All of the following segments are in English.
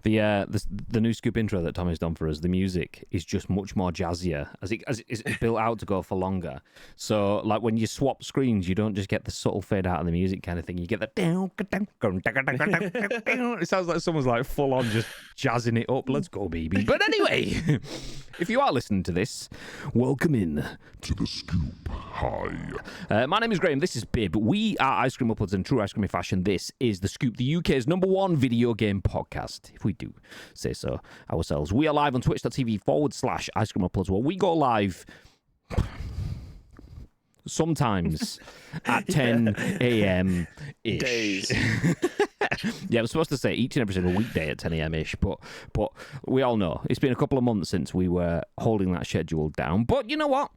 The new Scoop intro that Tommy's done for us, the music is just much more jazzier as it's built out to go for longer. So like when you swap screens, you don't just get the subtle fade out of the music kind of thing. You get the it sounds like someone's like full on just jazzing it up. Let's go, baby. But anyway, if you are listening to this, welcome in to the Scoop. Hi. My name is Graham. This is Bib. We are Ice Cream Uploads in true ice creamy fashion. This is the Scoop, the UK's #1 video game podcast, if we do say so ourselves. We are live on twitch.tv/Ice Cream Uploads, where we go live sometimes at 10 a.m. ish. Yeah, I was supposed to say each and every single weekday at 10 a.m. ish, but we all know it's been a couple of months since we were holding that schedule down. But you know what?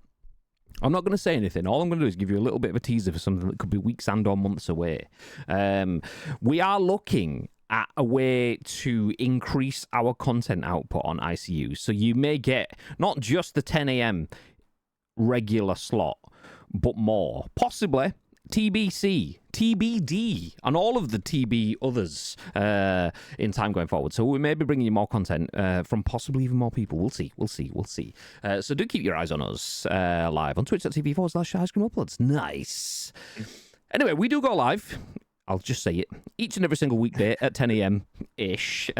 I'm not going to say anything. All I'm going to do is give you a little bit of a teaser for something that could be weeks and or months away. We are looking at a way to increase our content output on ICU. So you may get not just the 10 a.m. regular slot, but more. Possibly TBC, TBD, and all of the TB others in time going forward. So we may be bringing you more content from possibly even more people. We'll see. So do keep your eyes on us live on twitch.tv/Ice Cream Uploads. Nice. Anyway, we do go live. I'll just say it. Each and every single weekday at 10 a.m.-ish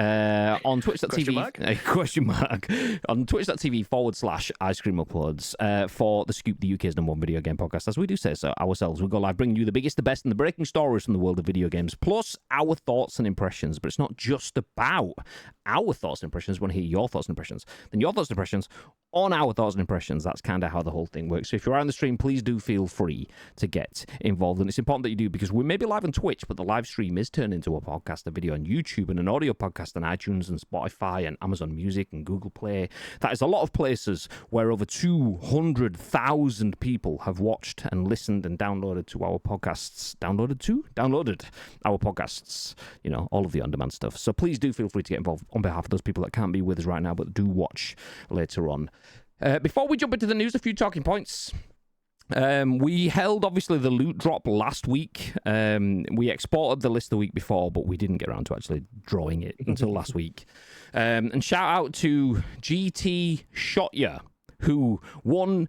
on twitch.tv. Question mark. On twitch.tv/Ice Cream Uploads for the Scoop, the UK's #1 video game podcast. As we do say so ourselves, we go live bringing you the biggest, the best, and the breaking stories from the world of video games, plus our thoughts and impressions. But it's not just about our thoughts and impressions. We want to hear your thoughts and impressions. Then your thoughts and impressions on our thoughts and impressions. That's kind of how the whole thing works. So if you're on the stream, please do feel free to get involved. And it's important that you do, because we may be live on Twitch, but the live stream is turned into a podcast, a video on YouTube, and an audio podcast on iTunes and Spotify and Amazon Music and Google Play. That is a lot of places where over 200,000 people have watched and listened and downloaded to our podcasts. Downloaded our podcasts. You know, all of the on-demand stuff. So please do feel free to get involved on behalf of those people that can't be with us right now, but do watch later on. Before we jump into the news, a few talking points. We held, obviously, the loot drop last week. We exported the list the week before, but we didn't get around to actually drawing it until last week. And shout out to GT Shotya, who won,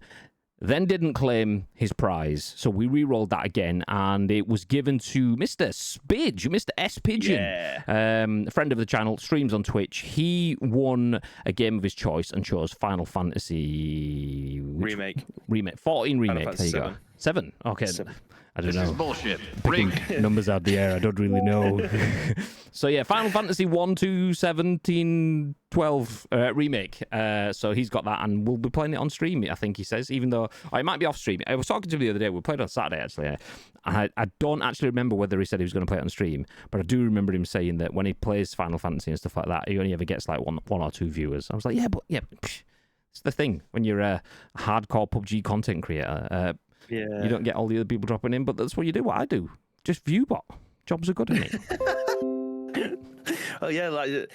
then didn't claim his prize. So we re-rolled that again, and it was given to Mr. Spidge, Mr. S. Pigeon, a friend of the channel, streams on Twitch. He won a game of his choice and chose Final Fantasy... Remake. 14 Remake. There you go. 7? Okay. 7. I don't know. This is bullshit. Picking numbers out the air. I don't really know. So yeah, Final Fantasy 1, 2, 17, 12 remake. So he's got that, and we'll be playing it on stream, I think he says, even though it might be off stream. I was talking to him the other day. We played on Saturday, actually. I don't actually remember whether he said he was going to play it on stream, but I do remember him saying that when he plays Final Fantasy and stuff like that, he only ever gets like one or two viewers. I was like, it's the thing when you're a hardcore PUBG content creator. You don't get all the other people dropping in, but that's what you do. What I do, just view bot. Jobs are good, isn't it? Oh yeah, like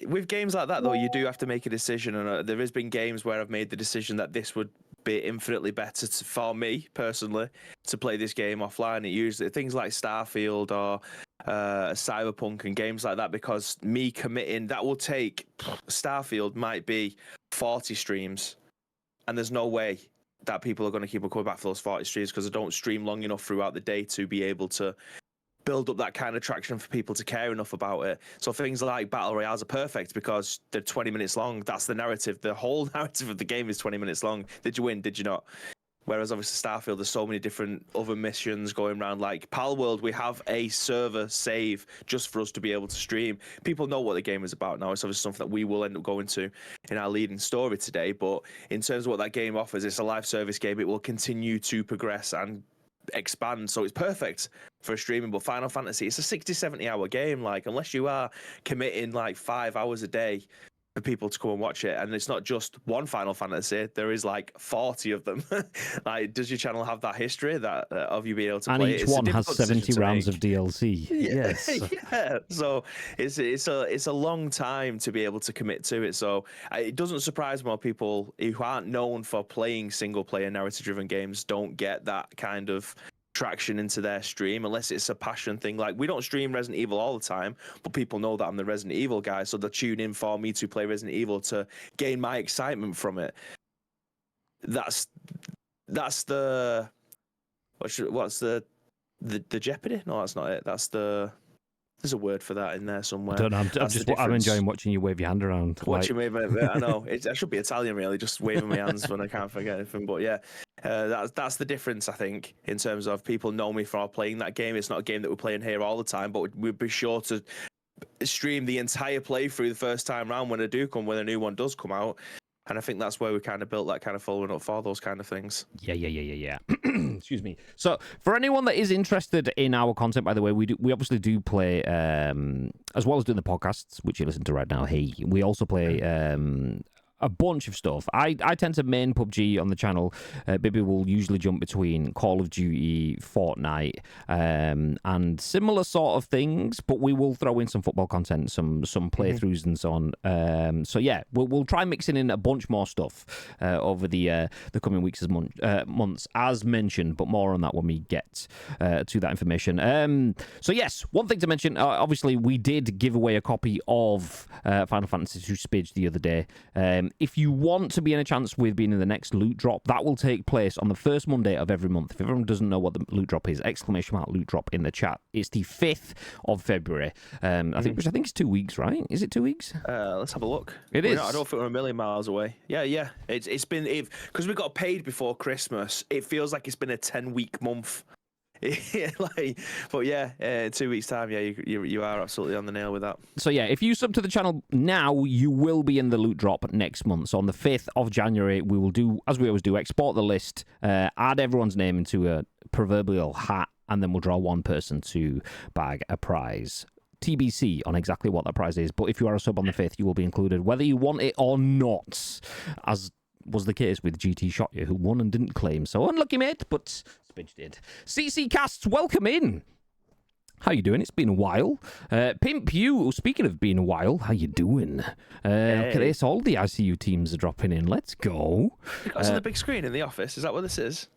with games like that though, you do have to make a decision, and there has been games where I've made the decision that this would be infinitely better for me personally to play this game offline. It usually things like Starfield or Cyberpunk and games like that, because me committing that will take Starfield might be 40 streams, and there's no way that people are going to keep on coming back for those 40 streams, because I don't stream long enough throughout the day to be able to build up that kind of traction for people to care enough about it. So things like Battle Royales are perfect because they're 20 minutes long. That's the narrative. The whole narrative of the game is 20 minutes long. Did you win? Did you not? Whereas obviously Starfield, there's so many different other missions going around. Like Palworld, we have a server save just for us to be able to stream. People know what the game is about now. It's obviously something that we will end up going to in our leading story today. But in terms of what that game offers, it's a live service game. It will continue to progress and expand, so it's perfect for streaming. But Final Fantasy, it's a 60-70 hour game. Like, unless you are committing like 5 hours a day for people to come and watch it, and it's not just one Final Fantasy, there is like 40 of them. Like, does your channel have that history that of you being able to and play each it? one has 70 rounds of DLC. Yes. Yeah, so it's a long time to be able to commit to it. So it doesn't surprise more people who aren't known for playing single player narrative driven games don't get that kind of traction into their stream unless it's a passion thing. Like, we don't stream Resident Evil all the time, but people know that I'm the Resident Evil guy, so they'll tune in for me to play Resident Evil to gain my excitement from it. That's the what's the jeopardy? No, that's not it. There's a word for that in there somewhere. I don't know. I'm enjoying watching you wave your hand around. Watching me, I know. I should be Italian, really, just waving my hands when I can't forget anything. But yeah, that's the difference, I think, in terms of people know me for playing that game. It's not a game that we're playing here all the time, but we'd be sure to stream the entire playthrough the first time round when a new one does come out. And I think that's where we kind of built that kind of following up for those kind of things. Yeah. Excuse me. So, for anyone that is interested in our content, by the way, we obviously do play, as well as doing the podcasts, which you listen to right now. Hey, we also play a bunch of stuff. I tend to main PUBG on the channel. Bibby will usually jump between Call of Duty, Fortnite, and similar sort of things, but we will throw in some football content, some playthroughs and so on. So yeah, we'll try mixing in a bunch more stuff over the coming weeks as months, as mentioned, but more on that when we get to that information. So yes, one thing to mention, obviously we did give away a copy of Final Fantasy II Spidge the other day. If you want to be in a chance with being in the next loot drop, that will take place on the first Monday of every month. If everyone doesn't know what the loot drop is, ! Loot drop in the chat. It's the 5th of February. Which I think is 2 weeks, right? Is it 2 weeks? Let's have a look. It is. I don't think we're a million miles away. Yeah. It's been, because we got paid before Christmas, it feels like it's been a 10-week month. But yeah, 2 weeks time, yeah, you are absolutely on the nail with that. So yeah, if you sub to the channel now, you will be in the loot drop next month. So on the 5th of January, we will do, as we always do, export the list, add everyone's name into a proverbial hat, and then we'll draw one person to bag a prize. TBC on exactly what that prize is, but if you are a sub on the 5th, you will be included, whether you want it or not, as was the case with GT Shot You, who won and didn't claim. So unlucky, mate, but Spidge did. CC Casts, welcome in. How you doing? It's been a while. Pimp you, speaking of being a while, how you doing? Look at this, all the ICU teams are dropping in. Let's go. You got us on the big screen in the office. Is that what this is?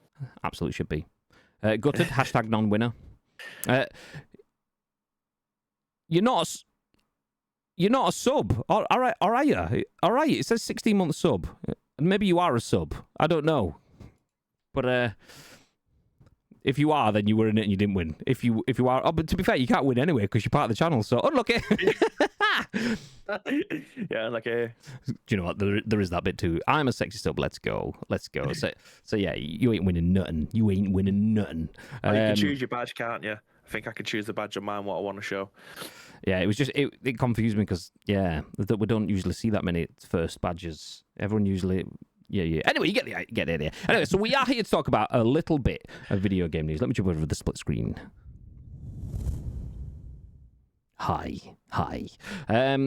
Absolutely should be. Gutted, hashtag non-winner. You're not a sub. All right, are you? All right, it says 16-month sub. Maybe you are a sub. I don't know. But if you are, then you were in it and you didn't win. If you are, but to be fair, you can't win anyway because you're part of the channel. So unlucky. Yeah, unlucky. Do you know what? There is that bit too. I'm a sexy sub. Let's go. So yeah, you ain't winning nothing. You ain't winning nothing. You can choose your badge, can't you? I think I can choose the badge of mine, what I want to show. Yeah, it was just, it confused me because, yeah, we don't usually see that many first badges. Everyone usually, yeah. Anyway, you get the idea. Anyway, so we are here to talk about a little bit of video game news. Let me jump over to the split screen. Hi.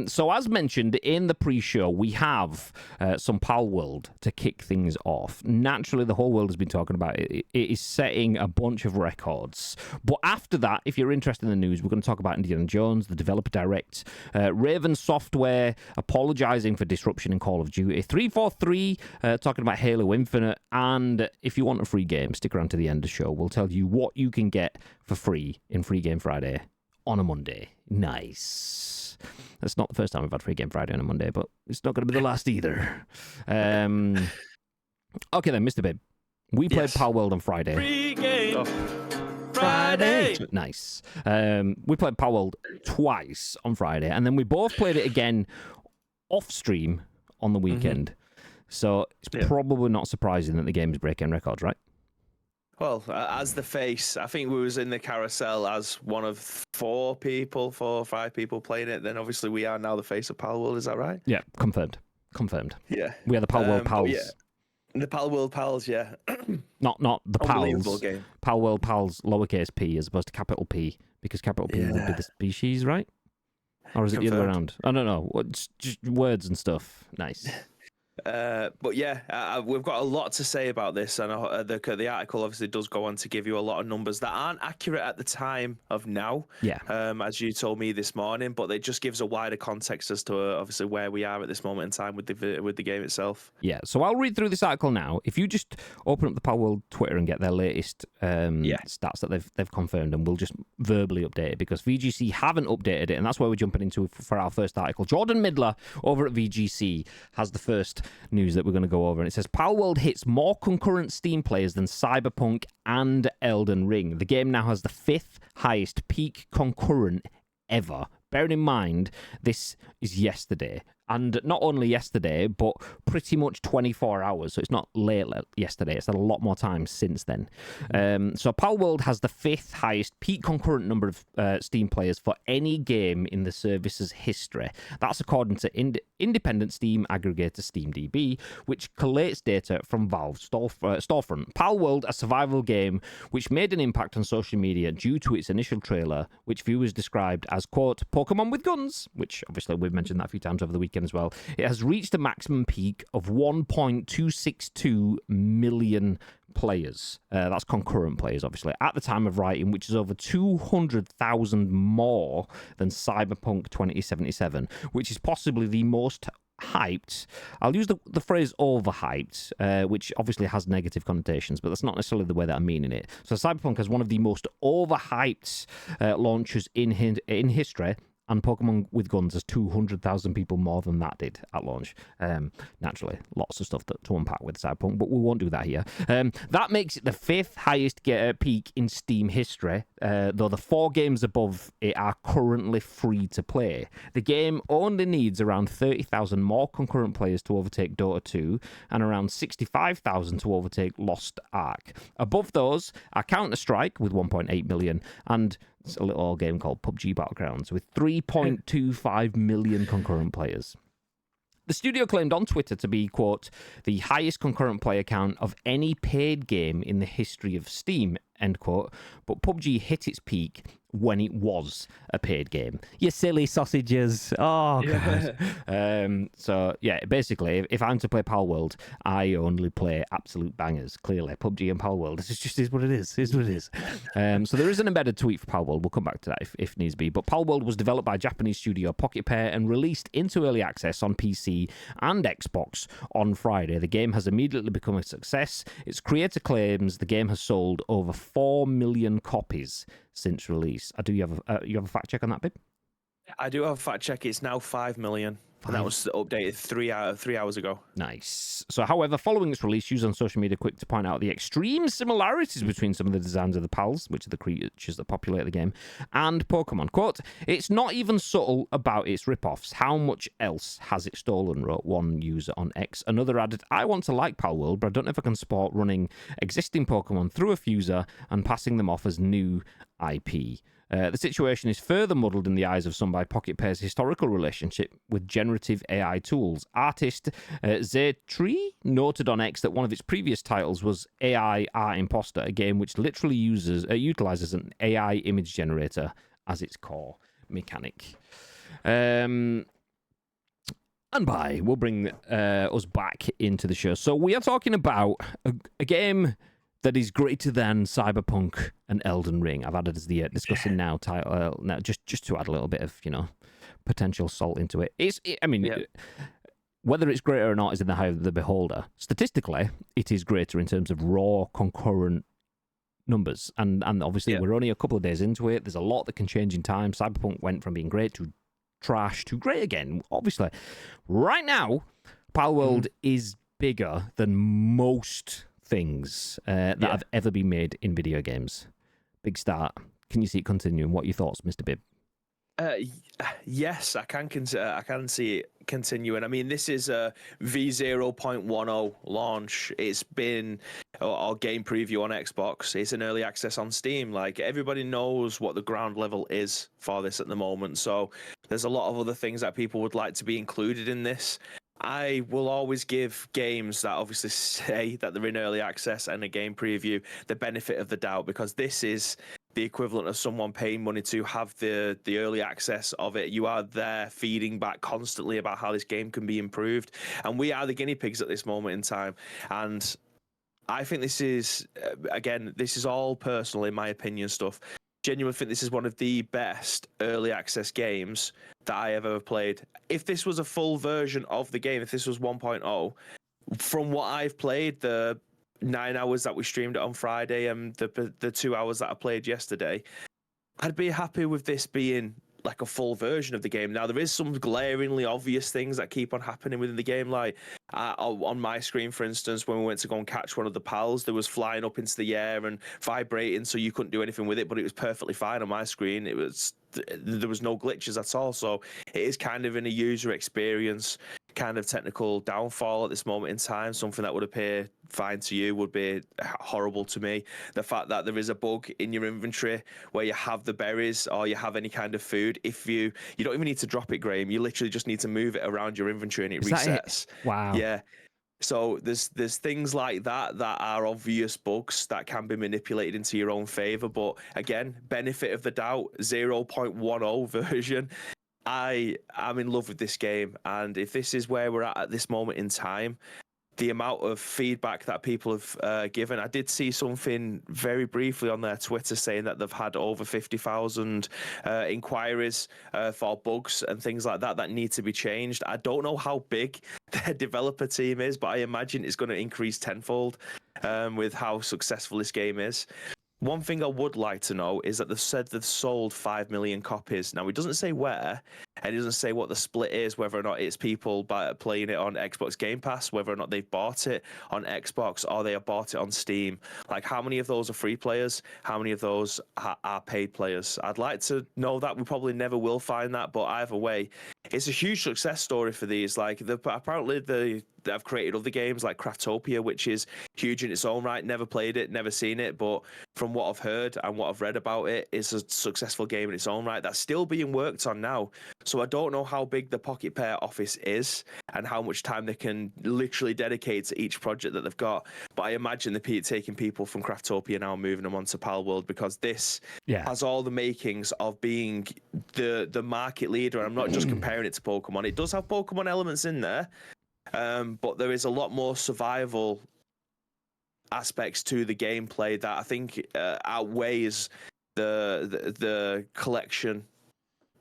So as mentioned in the pre-show, we have some Palworld to kick things off. Naturally, the whole world has been talking about it. It is setting a bunch of records. But after that, if you're interested in the news, we're going to talk about Indiana Jones, the developer direct, Raven Software apologising for disruption in Call of Duty, 343 talking about Halo Infinite, and if you want a free game, stick around to the end of the show. We'll tell you what you can get for free in Free Game Friday on a Monday. Nice. That's not the first time we've had Free Game Friday on a Monday, but it's not going to be the last either. Okay then, Mr. Bib. We played Palworld on Friday. Free Game Friday. Nice. We played Palworld twice on Friday, and then we both played it again off stream on the weekend. So it's probably not surprising that the game is breaking records, right? Well, as the face, I think we was in the carousel as one of 4 or 5 people playing it. Then obviously we are now the face of Palworld. Is that right? Yeah, confirmed. Yeah, we are the Palworld pals. Yeah. The Palworld pals, yeah. not the pals. Game. Palworld pals, lowercase p as opposed to capital P, because capital P would be the species, right? Or is it the other way around? I don't know. It's just words and stuff. Nice. But yeah, we've got a lot to say about this, and the article obviously does go on to give you a lot of numbers that aren't accurate at the time of now. Yeah. As you told me this morning, but it just gives a wider context as to obviously where we are at this moment in time with the game itself. Yeah. So I'll read through this article now. If you just open up the Palworld Twitter and get their latest stats that they've confirmed, and we'll just verbally update it because VGC haven't updated it, and that's where we're jumping into for our first article. Jordan Midler over at VGC has the first news that we're going to go over, and it says Palworld hits more concurrent Steam players than Cyberpunk and Elden Ring. The game now has the 5th highest peak concurrent ever. Bearing in mind, this is yesterday. And not only yesterday, but pretty much 24 hours. So it's not late yesterday. It's had a lot more time since then. So Palworld has the 5th highest peak concurrent number of Steam players for any game in the service's history. That's according to independent Steam aggregator SteamDB, which collates data from Valve's storefront. Palworld, a survival game which made an impact on social media due to its initial trailer, which viewers described as, quote, Pokemon with guns, which obviously we've mentioned that a few times over the weekend as well. It has reached a maximum peak of 1.262 million players. That's concurrent players, obviously, at the time of writing, which is over 200,000 more than Cyberpunk 2077, which is possibly the most hyped. I'll use the phrase overhyped, which obviously has negative connotations, but that's not necessarily the way that I'm meaning it. So Cyberpunk has one of the most overhyped launches in history, and Pokemon with Guns has 200,000 people more than that did at launch. Naturally, lots of stuff to unpack with Cyberpunk, but we won't do that here. That makes it the 5th highest peak in Steam history, though the 4 games above it are currently free to play. The game only needs around 30,000 more concurrent players to overtake Dota 2, and around 65,000 to overtake Lost Ark. Above those are Counter-Strike with 1.8 million, and a little old game called PUBG Battlegrounds with 3.25 million concurrent players. The studio claimed on Twitter to be, quote, the highest concurrent player count of any paid game in the history of Steam, end quote, but PUBG hit its peak when it was a paid game. You silly sausages. Oh, God. So, yeah, basically, if I'm to play Palworld, I only play absolute bangers, clearly. PUBG and Palworld, this just is what it is. Is what it is. So there is an embedded tweet for Palworld. We'll come back to that if needs be. But Palworld was developed by Japanese studio Pocket Pair and released into early access on PC and Xbox on Friday. The game has immediately become a success. Its creator claims the game has sold over 4 million copies since release. You have a fact check on that, Bib? I do have a fact check. It's now 5 million. And that was updated 3 hours ago. Nice. So, however, following its release, users on social media quick to point out the extreme similarities between some of the designs of the pals, which are the creatures that populate the game, and Pokemon. Quote, it's not even subtle about its ripoffs. How much else has it stolen, wrote one user on X. Another added, I want to like Palworld, but I don't know if I can support running existing Pokemon through a fuser and passing them off as new IP. The situation is further muddled in the eyes of some by Pocket Pair's historical relationship with generative AI tools. Artist Ztree noted on X that one of its previous titles was AI Art Imposter, a game which literally utilizes an AI image generator as its core mechanic. And we'll bring us back into the show. So we are talking about a game that is greater than Cyberpunk and Elden Ring. I've added as the discussing now title, now just to add a little bit of potential salt into it. Whether it's greater or not is in the eye of the beholder. Statistically, it is greater in terms of raw concurrent numbers, and obviously we're only a couple of days into it. There's a lot that can change in time. Cyberpunk went from being great to trash to great again. Obviously, right now, Palworld is bigger than most things that have ever been made in video games. Big start. Can you see it continuing? What are your thoughts, Mr. Bibb? Yes, I can see it continuing. I mean, this is a V0.10 launch. It's been our game preview on Xbox. It's an early access on Steam. Like, everybody knows what the ground level is for this at the moment. So there's a lot of other things that people would like to be included in this. I will always give games that obviously say that they're in early access and a game preview the benefit of the doubt, because this is the equivalent of someone paying money to have the early access of it. You are there feeding back constantly about how this game can be improved, and we are the guinea pigs at this moment in time. And I think this is, again, this is all personal in my opinion stuff. Genuinely think this is one of the best early access games that I have ever played. If this was a full version of the game, if this was 1.0, from what I've played, the 9 hours that we streamed it on Friday and the 2 hours that I played yesterday, I'd be happy with this being like a full version of the game. Now, there is some glaringly obvious things that keep on happening within the game. Like on my screen, for instance, when we went to go and catch one of the pals, there was flying up into the air and vibrating, so you couldn't do anything with it, but it was perfectly fine on my screen. There was no glitches at all. So it is kind of in a user experience kind of technical downfall at this moment in time. Something that would appear fine to you would be horrible to me. The fact that there is a bug in your inventory where you have the berries or you have any kind of food, if you don't even need to drop it, Graham, you literally just need to move it around your inventory and it resets. Wow. Yeah. So there's things like that are obvious bugs that can be manipulated into your own favor. But again, benefit of the doubt, 0.10 version. I am in love with this game, and if this is where we're at this moment in time, the amount of feedback that people have given, I did see something very briefly on their Twitter saying that they've had over 50,000 inquiries for bugs and things like that need to be changed. I don't know how big their developer team is, but I imagine it's going to increase tenfold with how successful this game is. One thing I would like to know is that they've said they've sold 5 million copies. Now, it doesn't say where, and it doesn't say what the split is, whether or not it's people playing it on Xbox Game Pass, whether or not they've bought it on Xbox or they have bought it on Steam. Like, how many of those are free players? How many of those are paid players? I'd like to know that. We probably never will find that, but either way, it's a huge success story for these. Like, apparently they've created other games like Craftopia, which is huge in its own right. Never played it, never seen it, but from what I've heard and what I've read about it, it's a successful game in its own right that's still being worked on now. So I don't know how big the Pocket Pair office is and how much time they can literally dedicate to each project that they've got. But I imagine they're taking people from Craftopia now and moving them onto Palworld, because this has all the makings of being the market leader. And I'm not just comparing it to Pokemon. It does have Pokemon elements in there, but there is a lot more survival aspects to the gameplay that I think outweighs the collection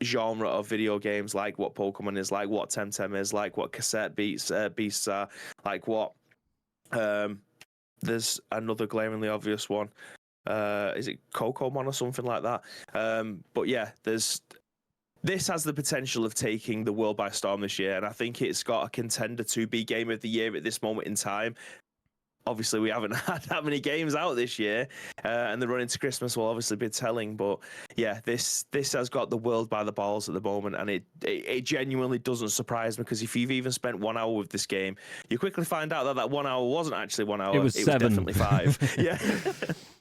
genre of video games, like what Pokemon is, like what Temtem is, like what Cassette Beasts are, like what there's another glaringly obvious one. Is it Cocomon or something like that? But yeah, this has the potential of taking the world by storm this year, and I think it's got a contender to be Game of the Year at this moment in time. Obviously, we haven't had that many games out this year, and the run into Christmas will obviously be telling. But yeah, this has got the world by the balls at the moment, and it genuinely doesn't surprise me, because if you've even spent 1 hour with this game, you quickly find out that 1 hour wasn't actually 1 hour. It was 7. Definitely 5. Yeah.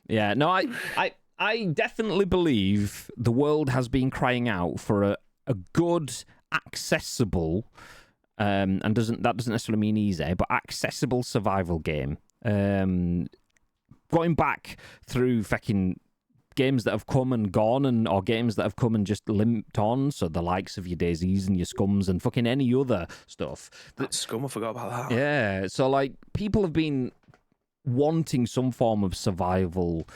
Yeah. No, I definitely believe the world has been crying out for a good, accessible, and that doesn't necessarily mean easy, but accessible survival game. Going back through fucking games that have come and gone, or games that have come and just limped on, so the likes of your Daisies and your Scums and fucking any other stuff. That Scum, I forgot about that. Yeah, so like people have been wanting some form of survival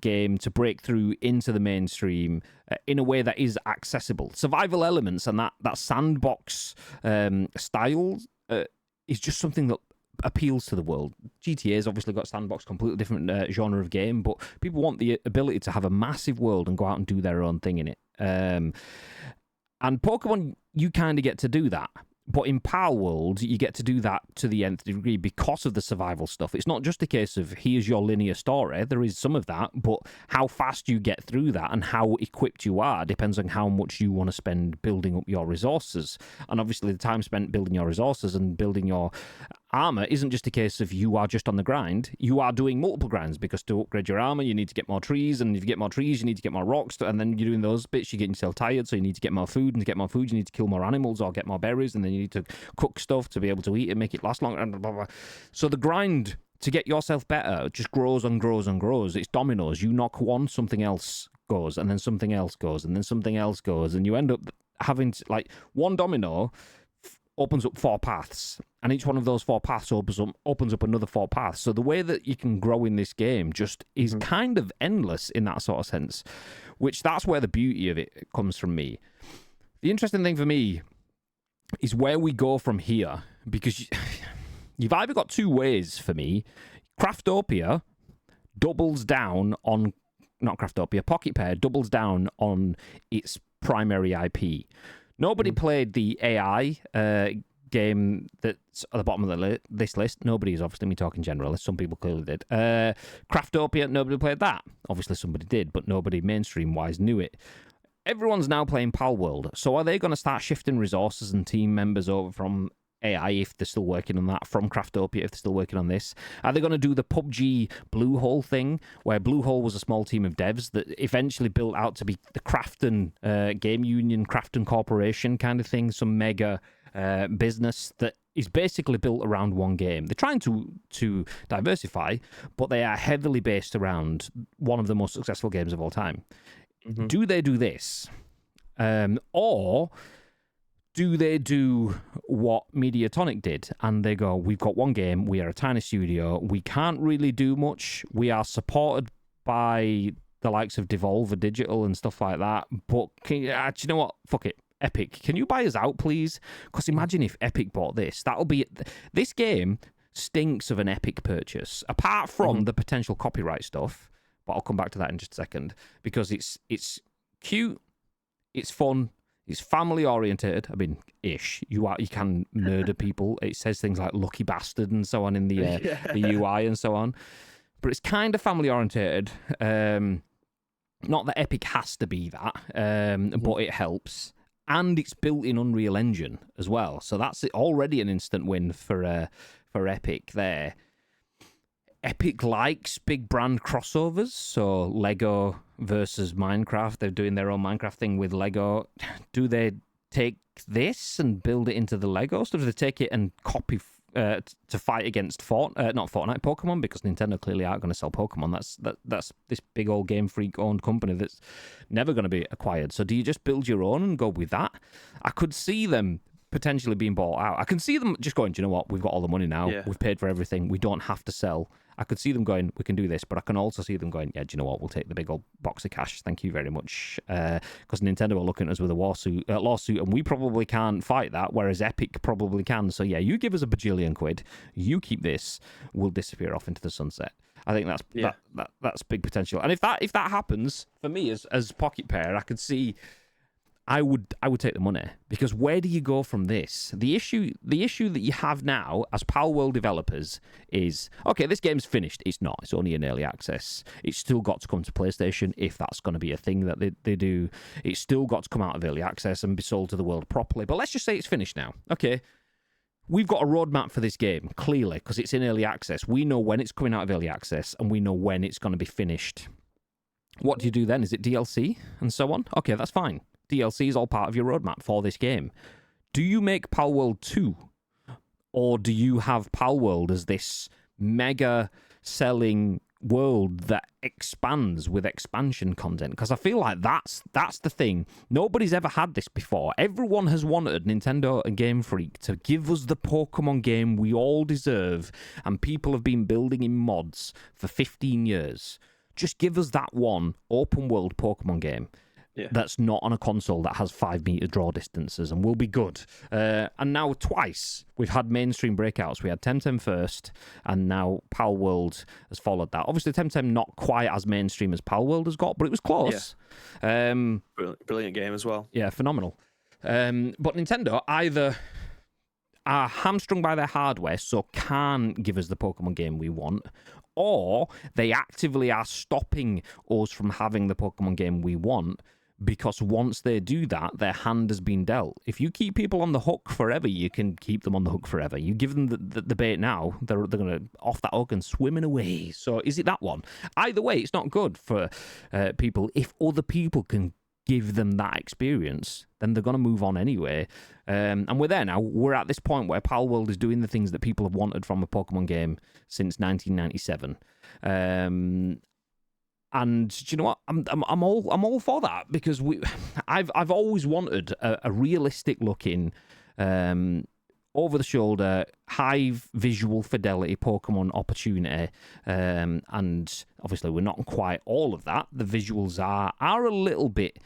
game to break through into the mainstream in a way that is accessible. Survival elements and that sandbox style is just something that appeals to the world. GTA's obviously got sandbox, completely different genre of game, but people want the ability to have a massive world and go out and do their own thing in it. And Pokemon, you kind of get to do that. But in Palworld, you get to do that to the nth degree because of the survival stuff. It's not just a case of here's your linear story. There is some of that, but how fast you get through that and how equipped you are depends on how much you want to spend building up your resources. And obviously, the time spent building your resources and building your armor isn't just a case of you are just on the grind. You are doing multiple grinds, because to upgrade your armor, you need to get more trees, and if you get more trees, you need to get more rocks, and then you're doing those bits, you're getting yourself tired, so you need to get more food, and to get more food, you need to kill more animals or get more berries, and then you need to cook stuff to be able to eat and make it last longer, and blah, blah, blah. So the grind to get yourself better just grows and grows and grows. It's dominoes. You knock one, something else goes, and then something else goes, and then something else goes, and you end up having to, like, one domino opens up 4 paths, and each one of those 4 paths opens up another 4 paths. So the way that you can grow in this game just is kind of endless in that sort of sense, which that's where the beauty of it comes from me. The interesting thing for me is where we go from here, because you've either got 2 ways for me. Craftopia doubles down on, not Craftopia, Pocket Pair doubles down on its primary IP. Nobody played the AI game that's at the bottom of this list. Nobody is, obviously me talking generalist. Some people clearly did. Craftopia, nobody played that. Obviously somebody did, but nobody mainstream-wise knew it. Everyone's now playing Palworld. So are they going to start shifting resources and team members over from AI if they're still working on that, from Craftopia if they're still working on this? Are they going to do the PUBG Bluehole thing, where Bluehole was a small team of devs that eventually built out to be the Crafton Game Union, Crafton Corporation kind of thing, some mega business that is basically built around one game? They're trying to diversify, but they are heavily based around one of the most successful games of all time. Do they do this? Or do they do what Mediatonic did? And they go, we've got one game, we are a tiny studio, we can't really do much, we are supported by the likes of Devolver Digital and stuff like that, but do you know what? Fuck it. Epic, can you buy us out, please? Because imagine if Epic bought this. That'll be... This game stinks of an Epic purchase, apart from the potential copyright stuff, but I'll come back to that in just a second, because it's cute, it's fun, it's family orientated. I mean, ish. You can murder people. It says things like "lucky bastard" and so on in the the UI and so on. But it's kind of family orientated. Not that Epic has to be that, but it helps. And it's built in Unreal Engine as well, so that's already an instant win for Epic there. Epic likes big brand crossovers, so Lego versus Minecraft. They're doing their own Minecraft thing with Lego. Do they take this and build it into the Lego stuff? Do they take it and copy to fight against not Fortnite, Pokemon? Because Nintendo clearly aren't going to sell Pokemon. That's this big old Game Freak owned company that's never going to be acquired. So do you just build your own and go with that? I could see them potentially being bought out. I can see them just going, do you know what? We've got all the money now. Yeah. We've paid for everything. We don't have to sell. I could see them going, we can do this, but I can also see them going, yeah, do you know what? We'll take the big old box of cash. Thank you very much. Because Nintendo are looking at us with a lawsuit, and we probably can't fight that, whereas Epic probably can. So yeah, you give us a bajillion quid, you keep this, we'll disappear off into the sunset. I think that's big potential. And if that happens, for me as Pocket Pair, I could see I would take the money, because where do you go from this? The issue that you have now as Palworld developers is, okay, this game's finished. It's not. It's only in early access. It's still got to come to PlayStation if that's going to be a thing that they do. It's still got to come out of early access and be sold to the world properly. But let's just say it's finished now. Okay, we've got a roadmap for this game, clearly, because it's in early access. We know when it's coming out of early access, and we know when it's going to be finished. What do you do then? Is it DLC and so on? Okay, that's fine. DLC is all part of your roadmap for this game. Do you make Palworld 2? Or do you have Palworld as this mega selling world that expands with expansion content? Because I feel like that's the thing. Nobody's ever had this before. Everyone has wanted Nintendo and Game Freak to give us the Pokemon game we all deserve, and people have been building in mods for 15 years. Just give us that one open world Pokemon game. Yeah. That's not on a console that has 5 meter draw distances, and we'll be good. And now twice we've had mainstream breakouts. We had Temtem first, and now Palworld has followed that. Obviously, Temtem not quite as mainstream as Palworld has got, but it was close. Yeah. Brilliant game as well. Yeah, phenomenal. But Nintendo either are hamstrung by their hardware, so can't give us the Pokemon game we want, or they actively are stopping us from having the Pokemon game we want, because once they do that, their hand has been dealt. If you keep people on the hook forever, you can keep them on the hook forever. You give them the bait now, they're going to off that hook and swimming away. So is it that one? Either way, it's not good for people if other people can give them that experience, then they're going to move on anyway. And we're there now. We're at this point where Palworld is doing the things that people have wanted from a Pokemon game since 1997. And do you know what? I'm all for that, because I've always wanted a realistic looking, over the shoulder, high visual fidelity Pokemon opportunity. And obviously we're not quite all of that. The visuals are a little bit,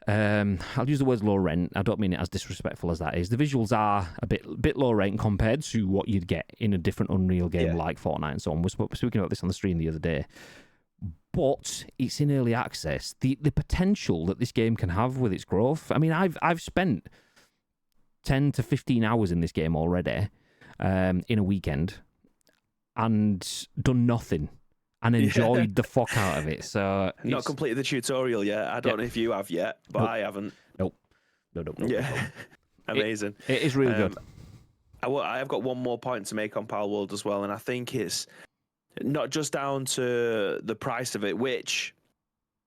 I'll use the words low rent. I don't mean it as disrespectful as that is. The visuals are a bit low rent compared to what you'd get in a different Unreal game like Fortnite and so on. We're speaking about this on the stream the other day. But it's in early access. The potential that this game can have with its growth. I mean, I've spent 10 to 15 hours in this game already, in a weekend, and done nothing, and enjoyed the fuck out of it. So not completed the tutorial yet. I don't know if you have yet, but I haven't. Nope. Yeah, amazing. It is really good. I have got one more point to make on Palworld as well, and I think it's not just down to the price of it, which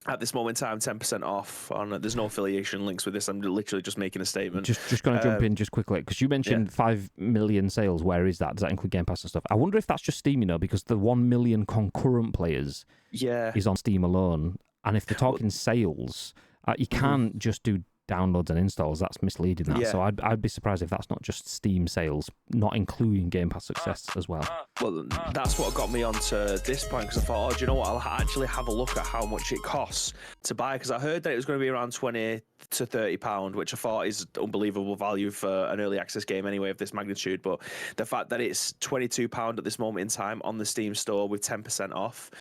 at this moment in time, 10% off. There's no affiliation links with this. I'm literally just making a statement. Just going to jump in just quickly, because you mentioned 5 million sales. Where is that? Does that include Game Pass and stuff? I wonder if that's just Steam, because the 1 million concurrent players is on Steam alone. And if they're talking sales, you can't just do downloads and installs. That's misleading. So I'd be surprised if that's not just Steam sales, not including Game Pass success as well. Well, that's what got me onto this point, because I thought, do you know what? I'll actually have a look at how much it costs to buy, because I heard that it was going to be around £20 to £30, which I thought is unbelievable value for an early access game anyway of this magnitude. But the fact that it's £22 at this moment in time on the Steam store with 10% off,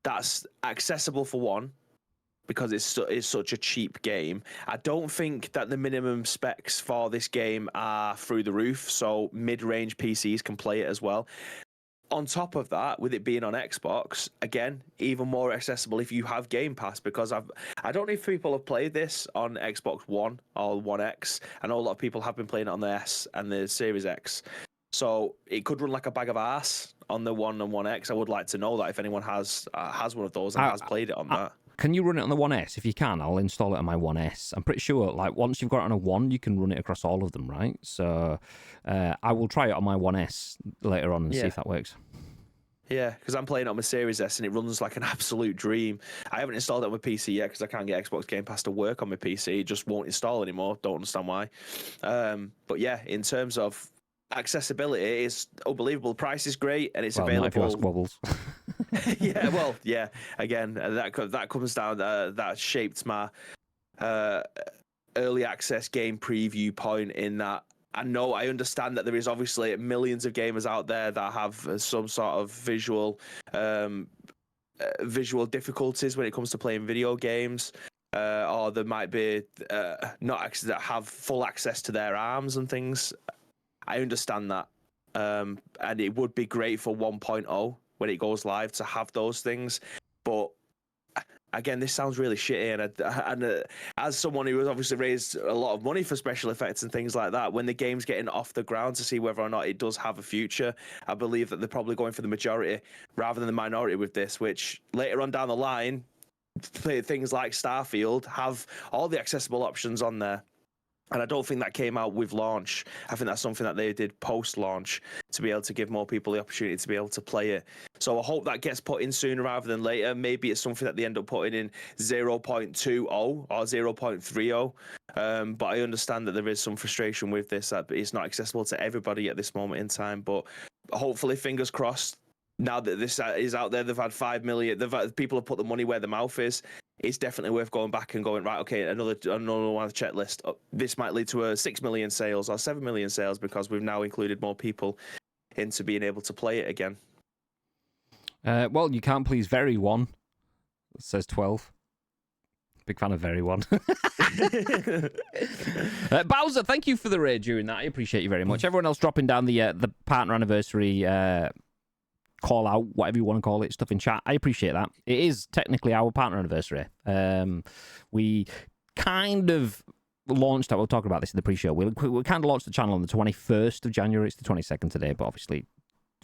that's accessible for one, because it's such a cheap game. I don't think that the minimum specs for this game are through the roof, so mid-range PCs can play it as well. On top of that, with it being on Xbox, again, even more accessible if you have Game Pass, because I don't know if people have played this on Xbox One or One X. I know a lot of people have been playing it on the S and the Series X. So it could run like a bag of arse on the One and One X. I would like to know that if anyone has one of those and has played it on that. Can you run it on the One S? If you can, I'll install it on my One S. I'm pretty sure, once you've got it on a One, you can run it across all of them, right? So I will try it on my One S later on and see if that works. Yeah, because I'm playing it on my Series S and it runs like an absolute dream. I haven't installed it on my PC yet because I can't get Xbox Game Pass to work on my PC. It just won't install anymore. Don't understand why. But yeah, in terms of accessibility, it's unbelievable. The price is great and it's available. Not if you ask Wobbles. Again, that comes down. That shaped my early access game preview point, in that I understand that there is obviously millions of gamers out there that have some sort of visual difficulties when it comes to playing video games, or there might be that have full access to their arms and things. I understand that, and it would be great for 1.0 when it goes live to have those things. But again, this sounds really shitty, and as someone who has obviously raised a lot of money for special effects and things like that, when the game's getting off the ground to see whether or not it does have a future, I believe that they're probably going for the majority rather than the minority with this, which later on down the line, things like Starfield have all the accessible options on there. And I don't think that came out with launch. I think that's something that they did post-launch to be able to give more people the opportunity to be able to play it. So I hope that gets put in sooner rather than later. Maybe it's something that they end up putting in 0.20 or 0.30. But I understand that there is some frustration with this, that it's not accessible to everybody at this moment in time. But hopefully, fingers crossed, now that this is out there, they've had 5 million. People have put the money where the mouth is. It's definitely worth going back and going, right, okay, another one on the checklist. This might lead to 6 million sales or 7 million sales because we've now included more people into being able to play it again. Well, you can't please Very One. It says 12. Big fan of Very One. Bowser, thank you for the raid during that. I appreciate you very much. Everyone else dropping down the partner anniversary call out, whatever you want to call it, stuff in chat. I appreciate that. It is technically our partner anniversary. We kind of launched, we'll talk about this in the pre-show, we kind of launched the channel on the 21st of January. It's the 22nd today, but obviously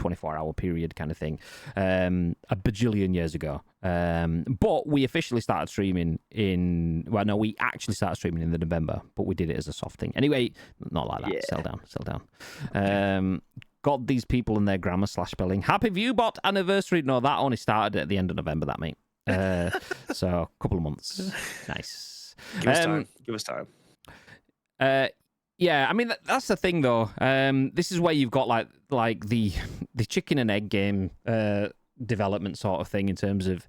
24-hour period kind of thing, a bajillion years ago. But we officially started streaming we actually started streaming in the November, but we did it as a soft thing. Anyway, not like that. Yeah. Settle down. God, these people and their grammar / spelling. Happy Viewbot anniversary. No, that only started at the end of November, that, mate. So a couple of months. Nice. Give us time. Yeah, I mean that's the thing though. This is where you've got like the chicken and egg game development sort of thing, in terms of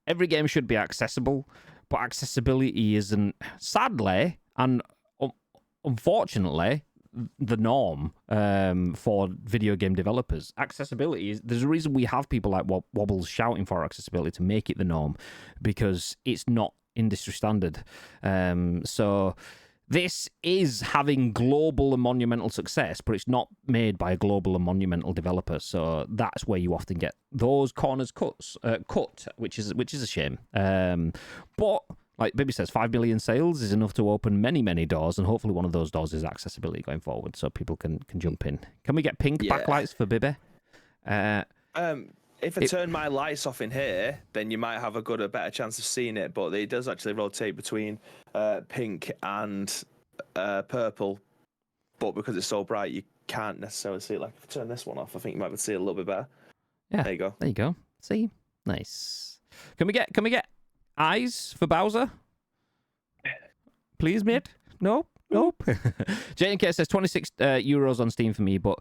every game should be accessible, but accessibility isn't, sadly and unfortunately, the norm for video game developers. Accessibility is, there's a reason we have people like Wobbles shouting for accessibility to make it the norm, because it's not industry standard. So this is having global and monumental success, but it's not made by a global and monumental developer. So that's where you often get those corners cut, which is a shame. But like Bibby says, 5 million sales is enough to open many, many doors, and hopefully one of those doors is accessibility going forward, so people can jump in. Can we get pink backlights for Bibby? If I turn my lights off in here, then you might have a better chance of seeing it. But it does actually rotate between pink and purple. But because it's so bright, you can't necessarily see it. Like if I turn this one off, I think you might be able to see it a little bit better. Yeah, there you go. There you go. See, nice. Can we get eyes for Bowser? Please, mate. No. Nope. J&K says 26 euros on Steam for me, but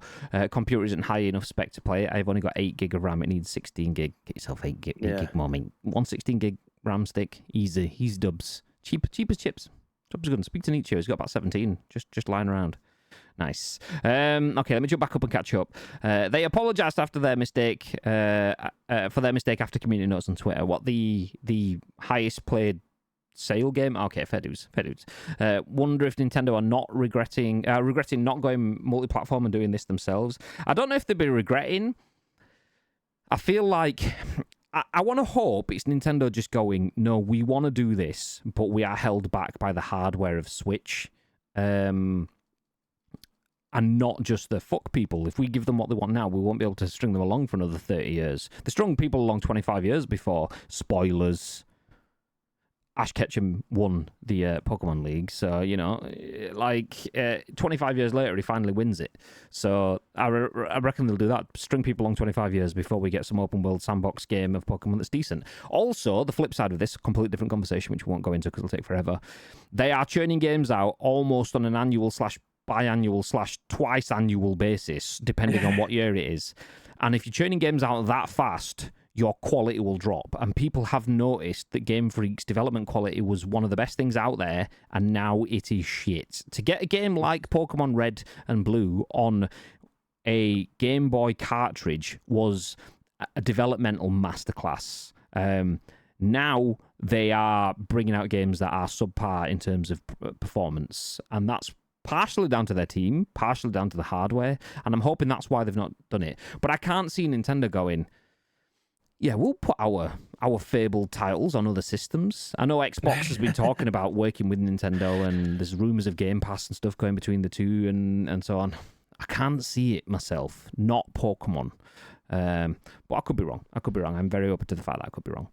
computer isn't high enough spec to play it. I've only got 8 gig of RAM. It needs 16 gig. Get yourself 8 gig more, mate. 116 gig RAM stick. Easy. He's dubs. Cheap as chips. Dubs are good. Speak to Nietzsche. He's got about 17. Just lying around. Nice. Okay, let me jump back up and catch up. They apologised after their mistake. For their mistake after community notes on Twitter. What the highest played sale game? Okay, fair dues. Wonder if Nintendo are not regretting not going multi-platform and doing this themselves. I don't know if they'd be regretting. I feel like I want to hope it's Nintendo just going, no, we want to do this, but we are held back by the hardware of Switch. And not just the fuck people. If we give them what they want now, we won't be able to string them along for another 30 years. They strung people along 25 years before. Spoilers. Ash Ketchum won the Pokemon League, so, 25 years later, he finally wins it. So I reckon they'll do that. String people along 25 years before we get some open-world sandbox game of Pokemon that's decent. Also, the flip side of this, a completely different conversation, which we won't go into because it'll take forever. They are churning games out almost on an annual / biannual / twice annual basis, depending on what year it is. And if you're churning games out that fast, your quality will drop. And people have noticed that Game Freak's development quality was one of the best things out there, and now it is shit. To get a game like Pokemon Red and Blue on a Game Boy cartridge was a developmental masterclass. Now they are bringing out games that are subpar in terms of performance, and that's partially down to their team, partially down to the hardware, and I'm hoping that's why they've not done it. But I can't see Nintendo going, yeah, we'll put our fabled titles on other systems. I know Xbox has been talking about working with Nintendo, and there's rumours of Game Pass and stuff going between the two and so on. I can't see it myself, not Pokemon. But I could be wrong. I'm very open to the fact that I could be wrong.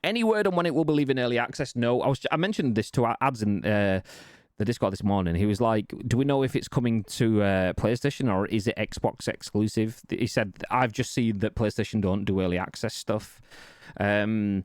Any word on when it will be leaving early access? No. I mentioned this to ads in the Discord this morning. He was like, do we know if it's coming to PlayStation or is it Xbox exclusive? He said, I've just seen that PlayStation don't do early access stuff. And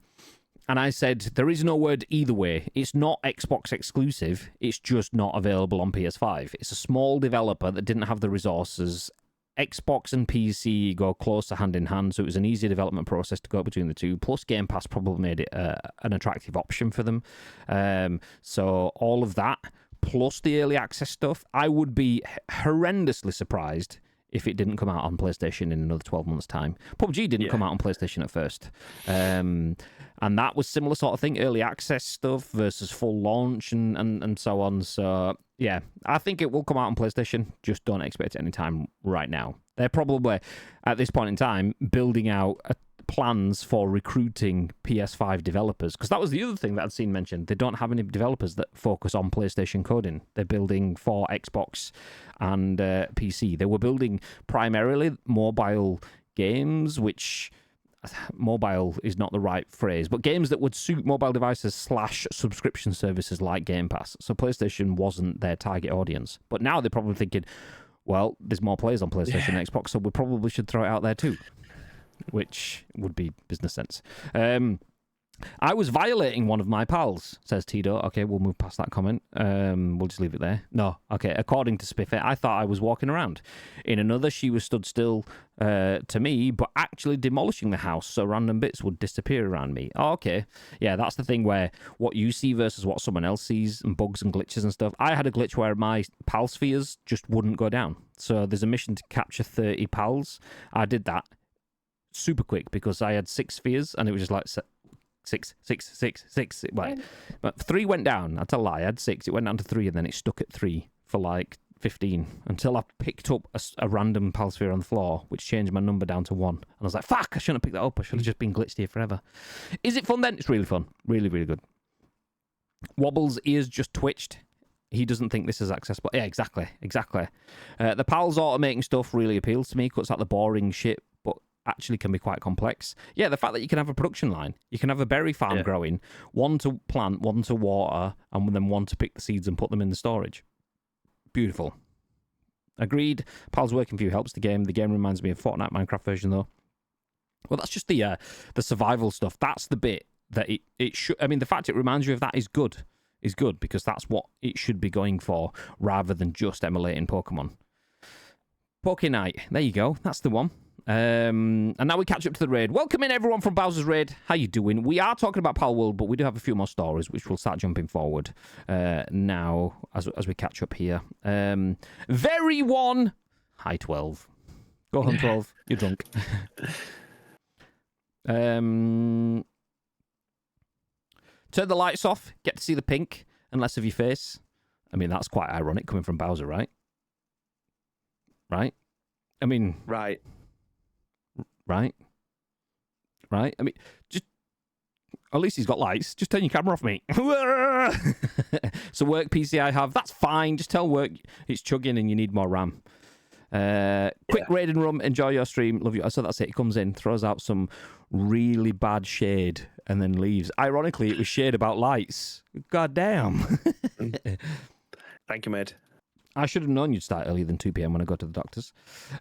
I said, there is no word either way. It's not Xbox exclusive. It's just not available on PS5. It's a small developer that didn't have the resources. Xbox and PC go closer hand in hand, so it was an easier development process to go between the two. Plus, Game Pass probably made it an attractive option for them. So all of that, plus the early access stuff, I would be horrendously surprised if it didn't come out on PlayStation in another 12 months' time. PUBG didn't come out on PlayStation at first. And that was similar sort of thing, early access stuff versus full launch and so on. So, yeah, I think it will come out on PlayStation. Just don't expect it any time right now. They're probably, at this point in time, building out plans for recruiting PS5 developers, because that was the other thing that I'd seen mentioned. They don't have any developers that focus on PlayStation coding. They're building for Xbox and PC. They were building primarily mobile games, which mobile is not the right phrase, but games that would suit mobile devices / subscription services like Game Pass. So PlayStation wasn't their target audience. But now they're probably thinking, well, there's more players on PlayStation and Xbox, so we probably should throw it out there too, which would be business sense. I was violating one of my pals, says Tito. Okay, we'll move past that comment. We'll just leave it there. No, okay. According to Spiffy, I thought I was walking around. In another, she was stood still to me, but actually demolishing the house so random bits would disappear around me. Oh, okay. Yeah, that's the thing where what you see versus what someone else sees, and bugs and glitches and stuff. I had a glitch where my pal spheres just wouldn't go down. So there's a mission to capture 30 pals. I did that super quick because I had 6 spheres, and it was just like... Six. But 3 went down. That's a lie. I had 6. It went down to 3, and then it stuck at 3 for like 15 until I picked up a random palsphere on the floor, which changed my number down to 1. And I was like, fuck, I shouldn't have picked that up. I should have just been glitched here forever. Is it fun then? It's really fun. Really, really good. Wobble's ears just twitched. He doesn't think this is accessible. Yeah, exactly. The pals automating stuff really appeals to me. Cuts out the boring shit, but actually can be quite complex. Yeah, the fact that you can have a production line, you can have a berry farm growing, one to plant, one to water, and then one to pick the seeds and put them in the storage. Beautiful. Agreed. Pals working for you helps the game. The game reminds me of Fortnite Minecraft version though. Well, that's just the survival stuff. That's the bit that it should. I mean, the fact it reminds you of that is good because that's what it should be going for rather than just emulating Pokemon. Poke-Night. There you go. That's the one. And now we catch up to the raid. Welcome in everyone from Bowser's Raid. How you doing? We are talking about Palworld, but we do have a few more stories which we'll start jumping forward now as we catch up here. Very one. Hi 12. Go home 12. You're drunk. Turn the lights off. Get to see the pink and less of your face. I mean, that's quite ironic coming from Bowser, right? Right? I mean... Right. I mean, just... At least he's got lights. Just turn your camera off, mate. So work PC I have. That's fine. Just tell work it's chugging and you need more RAM. Quick raid and rum. Enjoy your stream. Love you. So that's it. He comes in, throws out some really bad shade, and then leaves. Ironically, it was shade about lights. God damn. Thank you, mate. I should have known you'd start earlier than 2 p.m. when I go to the doctors.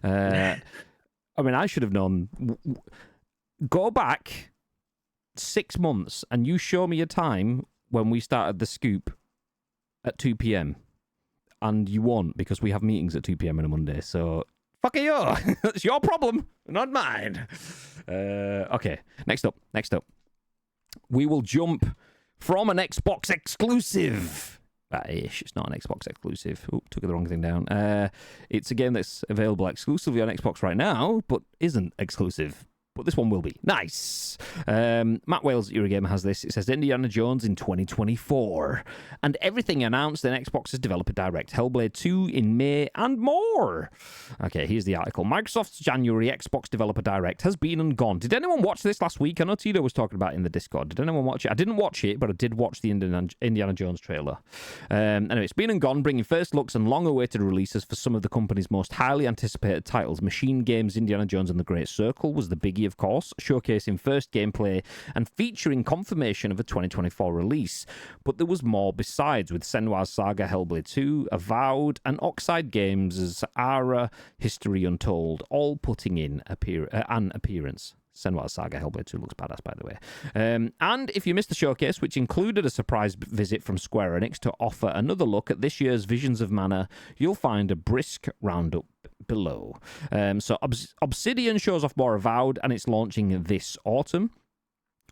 I mean, I should have known. Go back 6 months and you show me a time when we started the scoop at 2 p.m. and you won't because we have meetings at 2 p.m. on a Monday. So, fuck you. That's your problem, not mine. Okay, next up. We will jump from an Xbox exclusive. Ish. It's not an Xbox exclusive. Oop, took the wrong thing down. It's a game that's available exclusively on Xbox right now, but isn't exclusive. But this one will be. Nice. Matt Wales at Eurogamer has this. It says Indiana Jones in 2024. And everything announced in Xbox's Developer Direct. Hellblade 2 in May and more. Okay, here's the article. Microsoft's January Xbox Developer Direct has been and gone. Did anyone watch this last week? I know Tito was talking about it in the Discord. Did anyone watch it? I didn't watch it, but I did watch the Indiana Jones trailer. Anyway, it's been and gone, bringing first looks and long-awaited releases for some of the company's most highly anticipated titles. Machine Games' Indiana Jones and the Great Circle was the biggie, of course, showcasing first gameplay and featuring confirmation of a 2024 release. But there was more besides, with Senua's Saga, Hellblade 2, Avowed, and Oxide Games' Ara, History Untold, all putting in an appearance. Senua's Saga Hellblade 2 looks badass, by the way. And if you missed the showcase, which included a surprise visit from Square Enix to offer another look at this year's Visions of Mana, you'll find a brisk roundup below. So Obsidian shows off more Avowed, and it's launching this autumn.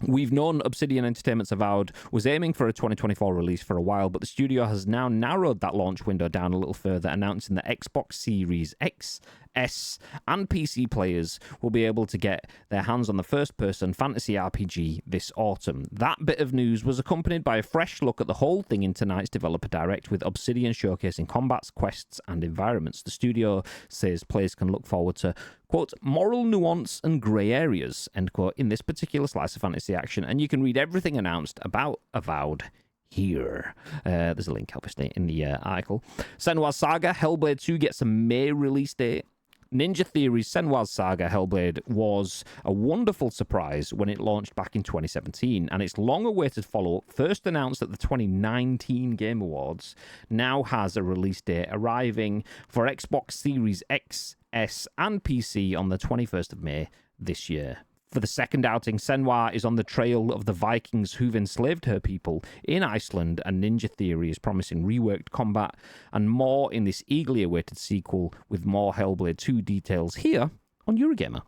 We've known Obsidian Entertainment's Avowed was aiming for a 2024 release for a while, but the studio has now narrowed that launch window down a little further, announcing the Xbox Series X, S, and PC players will be able to get their hands on the first-person fantasy RPG this autumn. That bit of news was accompanied by a fresh look at the whole thing in tonight's Developer Direct, with Obsidian showcasing combats, quests, and environments. The studio says players can look forward to, quote, moral nuance and grey areas, end quote, in this particular slice of fantasy action, and you can read everything announced about Avowed here. There's a link, obviously, in the article. Senua's Saga Hellblade 2 gets a May release date. Ninja Theory's Senua's Saga Hellblade was a wonderful surprise when it launched back in 2017, and its long-awaited follow-up, first announced at the 2019 Game Awards, now has a release date arriving for Xbox Series X, S, and PC on the 21st of May this year. For the second outing, Senua is on the trail of the Vikings who've enslaved her people in Iceland, and Ninja Theory is promising reworked combat and more in this eagerly awaited sequel, with more Hellblade 2 details here on Eurogamer.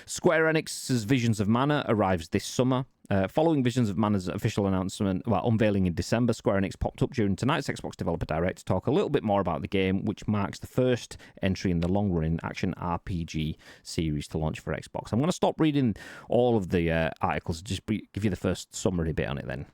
Square Enix's Visions of Mana arrives this summer. Following Visions of Mana's official announcement, unveiling in December, Square Enix popped up during tonight's Xbox Developer Direct to talk a little bit more about the game, which marks the first entry in the long-running action RPG series to launch for Xbox. I'm going to stop reading all of the articles and just give you the first summary bit on it then.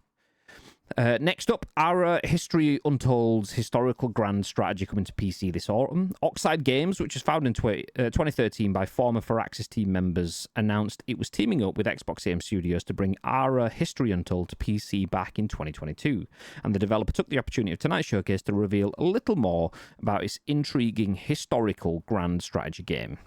Next up, Ara History Untold's historical grand strategy coming to PC this autumn. Oxide Games, which was founded in 2013 by former Firaxis team members, announced it was teaming up with Xbox Game Studios to bring Ara History Untold to PC back in 2022. And the developer took the opportunity of tonight's showcase to reveal a little more about its intriguing historical grand strategy game.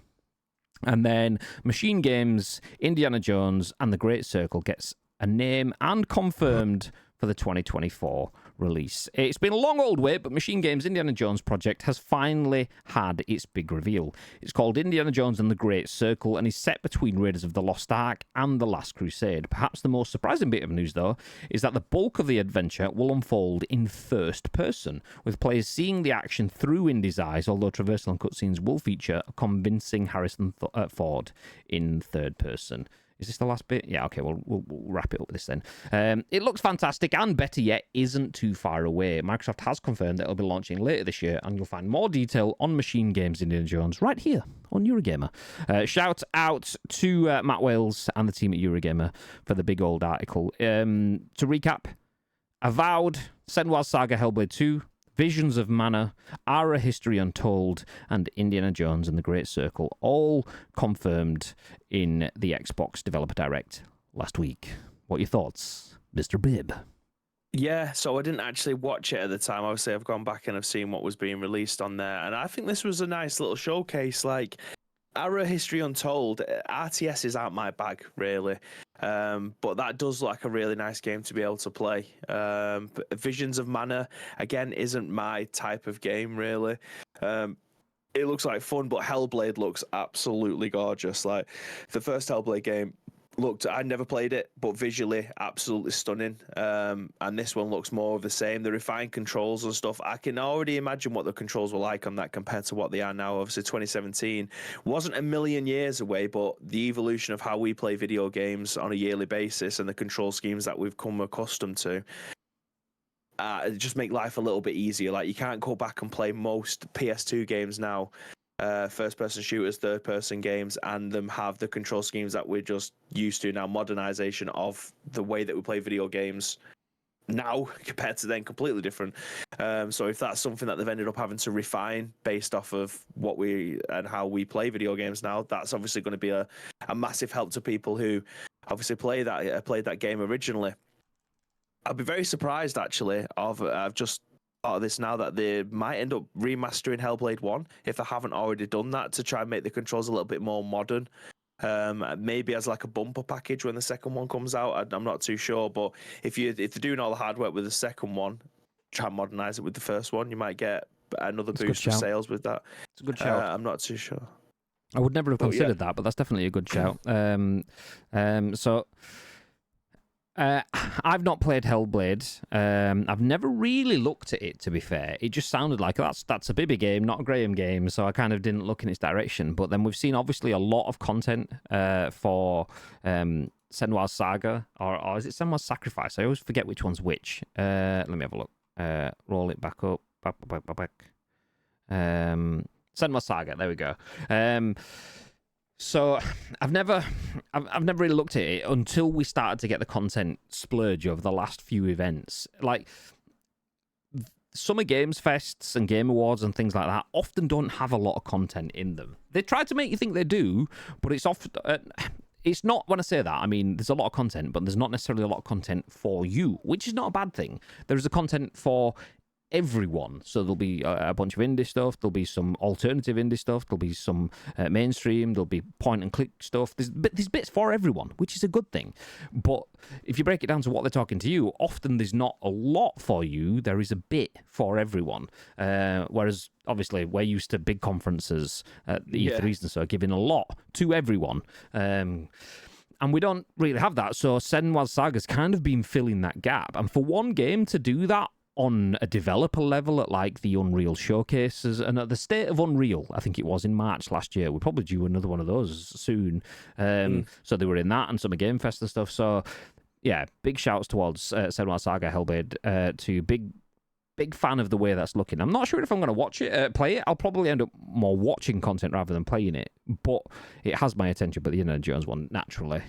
And then Machine Games, Indiana Jones, and The Great Circle gets a name and confirmed for the 2024 release. It's been a long old wait, but Machine Games' Indiana Jones project has finally had its big reveal. It's called Indiana Jones and the Great Circle and is set between Raiders of the Lost Ark and The Last Crusade. Perhaps the most surprising bit of news, though, is that the bulk of the adventure will unfold in first person, with players seeing the action through Indy's eyes, although traversal and cutscenes will feature a convincing Harrison Ford in third person. Is this the last bit? Yeah, okay, we'll wrap it up with this then. It looks fantastic, and better yet, isn't too far away. Microsoft has confirmed that it'll be launching later this year, and you'll find more detail on Machine Games Indiana Jones right here on Eurogamer. Shout out to Matt Wales and the team at Eurogamer for the big old article. To recap, Avowed, Senua's Saga Hellblade 2, Visions of Mana, Ara History Untold, and Indiana Jones and the Great Circle, all confirmed in the Xbox Developer Direct last week. What are your thoughts, Mr. Bibb? Yeah, so I didn't actually watch it at the time. Obviously, I've gone back and I've seen what was being released on there, and I think this was a nice little showcase. Like, Ara History Untold, RTS aren't my bag, really. But that does look like a really nice game to be able to play. Visions of Mana, again, isn't my type of game, really. It looks like fun, but Hellblade looks absolutely gorgeous. Like, the first Hellblade game I never played it, but visually absolutely stunning. And this one looks more of the same. The refined controls and stuff, I can already imagine what the controls were like on that compared to what they are now. Obviously 2017 wasn't a million years away, but the evolution of how we play video games on a yearly basis and the control schemes that we've come accustomed to just make life a little bit easier. Like, you can't go back and play most PS2 games now, first-person shooters, third-person games, and them have the control schemes that we're just used to now. Modernization of the way that we play video games now compared to then, completely different. So if that's something that they've ended up having to refine based off of what we and how we play video games now, that's obviously going to be a massive help to people who obviously played that game originally. I'd be very surprised, actually. I've just thought of this now, that they might end up remastering Hellblade 1 if they haven't already done that, to try and make the controls a little bit more modern. Maybe as like a bumper package when the second one comes out. I'm not too sure, but if they're doing all the hard work with the second one, try and modernize it with the first one, you might get another boost of sales with that. It's a good shout. I'm not too sure. I would never have considered that, but that's definitely a good shout. I've not played Hellblade. I've never really looked at it, to be fair. It just sounded like that's a Bibby game, not a Graham game, so I kind of didn't look in its direction. But then we've seen, obviously, a lot of content for Senua's Saga, or is it Senua's Sacrifice? I always forget which one's which. Let me have a look. Roll it back up. Back. Senwa Saga. There we go. So I've never really looked at it until we started to get the content splurge over the last few events. Like Summer Games Fests and Game Awards and things like that often don't have a lot of content in them. They try to make you think they do, but it's often it's not. When I say that, I mean there's a lot of content, but there's not necessarily a lot of content for you, which is not a bad thing. There is a content for everyone. So there'll be a bunch of indie stuff, there'll be some alternative indie stuff, there'll be some mainstream, there'll be point and click stuff. There's bits for everyone, which is a good thing. But if you break it down to what they're talking to you, often there's not a lot for you. There is a bit for everyone. Whereas obviously we're used to big conferences at the E3s and so giving a lot to everyone. And we don't really have that. So Senua's Saga's kind of been filling that gap. And for one game to do that on a developer level at like the Unreal showcases and at the State of Unreal, I think it was in March last year. We're probably due another one of those soon. So they were in that and Summer Game Fest and stuff. So yeah, big shouts towards Senua Saga Hellblade. To big fan of the way that's looking. I'm not sure if I'm going to watch it, play it. I'll probably end up more watching content rather than playing it. But it has my attention. But the Indiana Jones one naturally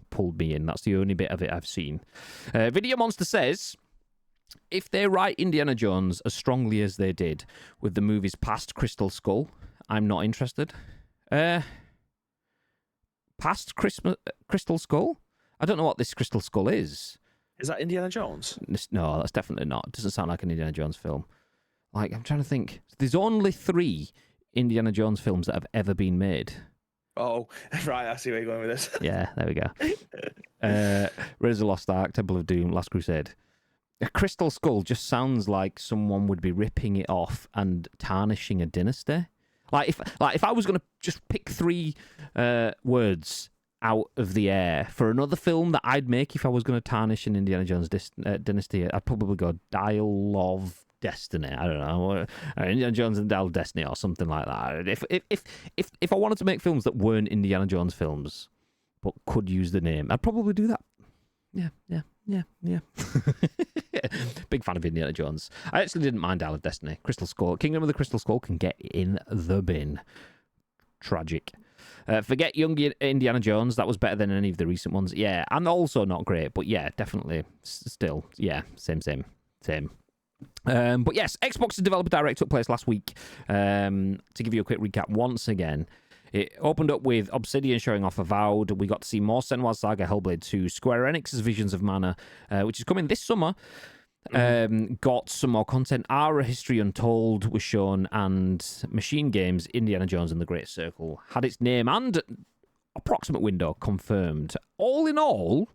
pulled me in. That's the only bit of it I've seen. Video Monster says, if they write Indiana Jones as strongly as they did with the movies past Crystal Skull, I'm not interested. Past Crystal Skull? I don't know what this Crystal Skull is. Is that Indiana Jones? No, that's definitely not. It doesn't sound like an Indiana Jones film. Like, I'm trying to think. There's only 3 Indiana Jones films that have ever been made. Oh, right, I see where you're going with this. Yeah, there we go. Raiders of the Lost Ark, Temple of Doom, Last Crusade. A Crystal Skull just sounds like someone would be ripping it off and tarnishing a dynasty. Like if I was going to just pick 3 words out of the air for another film that I'd make if I was going to tarnish an Indiana Jones dynasty, I'd probably go Dial of Destiny. I don't know, Indiana Jones and Dial of Destiny or something like that. If I wanted to make films that weren't Indiana Jones films but could use the name, I'd probably do that. Yeah. Big fan of Indiana Jones. I actually didn't mind Dial of Destiny. Crystal Skull, Kingdom of the Crystal Skull can get in the bin. Tragic. Forget young Indiana Jones. That was better than any of the recent ones. Yeah, and also not great, but yeah, definitely still. Yeah, same. But yes, Xbox's Developer Direct took place last week. To give you a quick recap once again, it opened up with Obsidian showing off Avowed. We got to see more Senua's Saga Hellblade 2, Square Enix's Visions of Mana, which is coming this summer. Got some more content. Ara History Untold was shown, and Machine Games Indiana Jones and the Great Circle had its name and approximate window confirmed. All in all,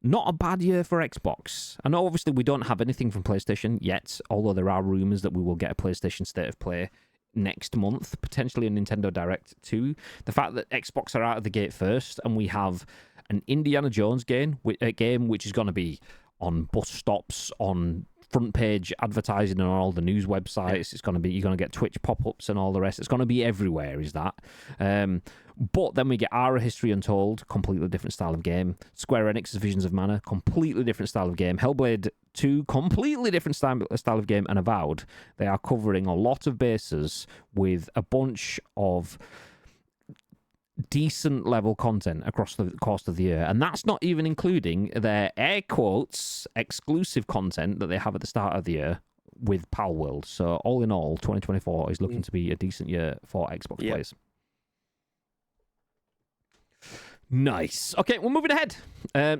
not a bad year for Xbox. I know obviously we don't have anything from PlayStation yet, although there are rumours that we will get a PlayStation State of Play next month, potentially a Nintendo Direct too. The fact that Xbox are out of the gate first and we have an Indiana Jones game which is going to be on bus stops, on front page advertising on all the news websites. It's going to be, you're going to get Twitch pop-ups and all the rest. It's going to be everywhere, is that. But then we get Ara History Untold, completely different style of game. Square Enix's Visions of Mana, completely different style of game. Hellblade 2, completely different style of game. And Avowed. They are covering a lot of bases with a bunch of decent level content across the course of the year, and that's not even including their air quotes exclusive content that they have at the start of the year with Palworld. So all in all, 2024 is looking to be a decent year for Xbox players. Nice. Okay, we're moving ahead.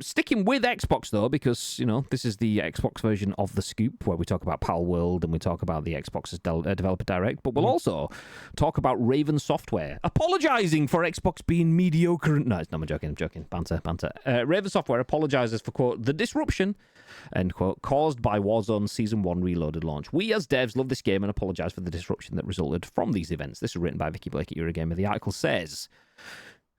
Sticking with Xbox, though, because, you know, this is the Xbox version of The Scoop, where we talk about Palworld and we talk about the Xbox's Developer Direct, but we'll also talk about Raven Software apologising for Xbox being mediocre. No, I'm joking. Banter. Raven Software apologises for, quote, the disruption, end quote, caused by Warzone Season 1 Reloaded launch. We, as devs, love this game and apologise for the disruption that resulted from these events. This is written by Vikki Blake at Eurogamer. The article says,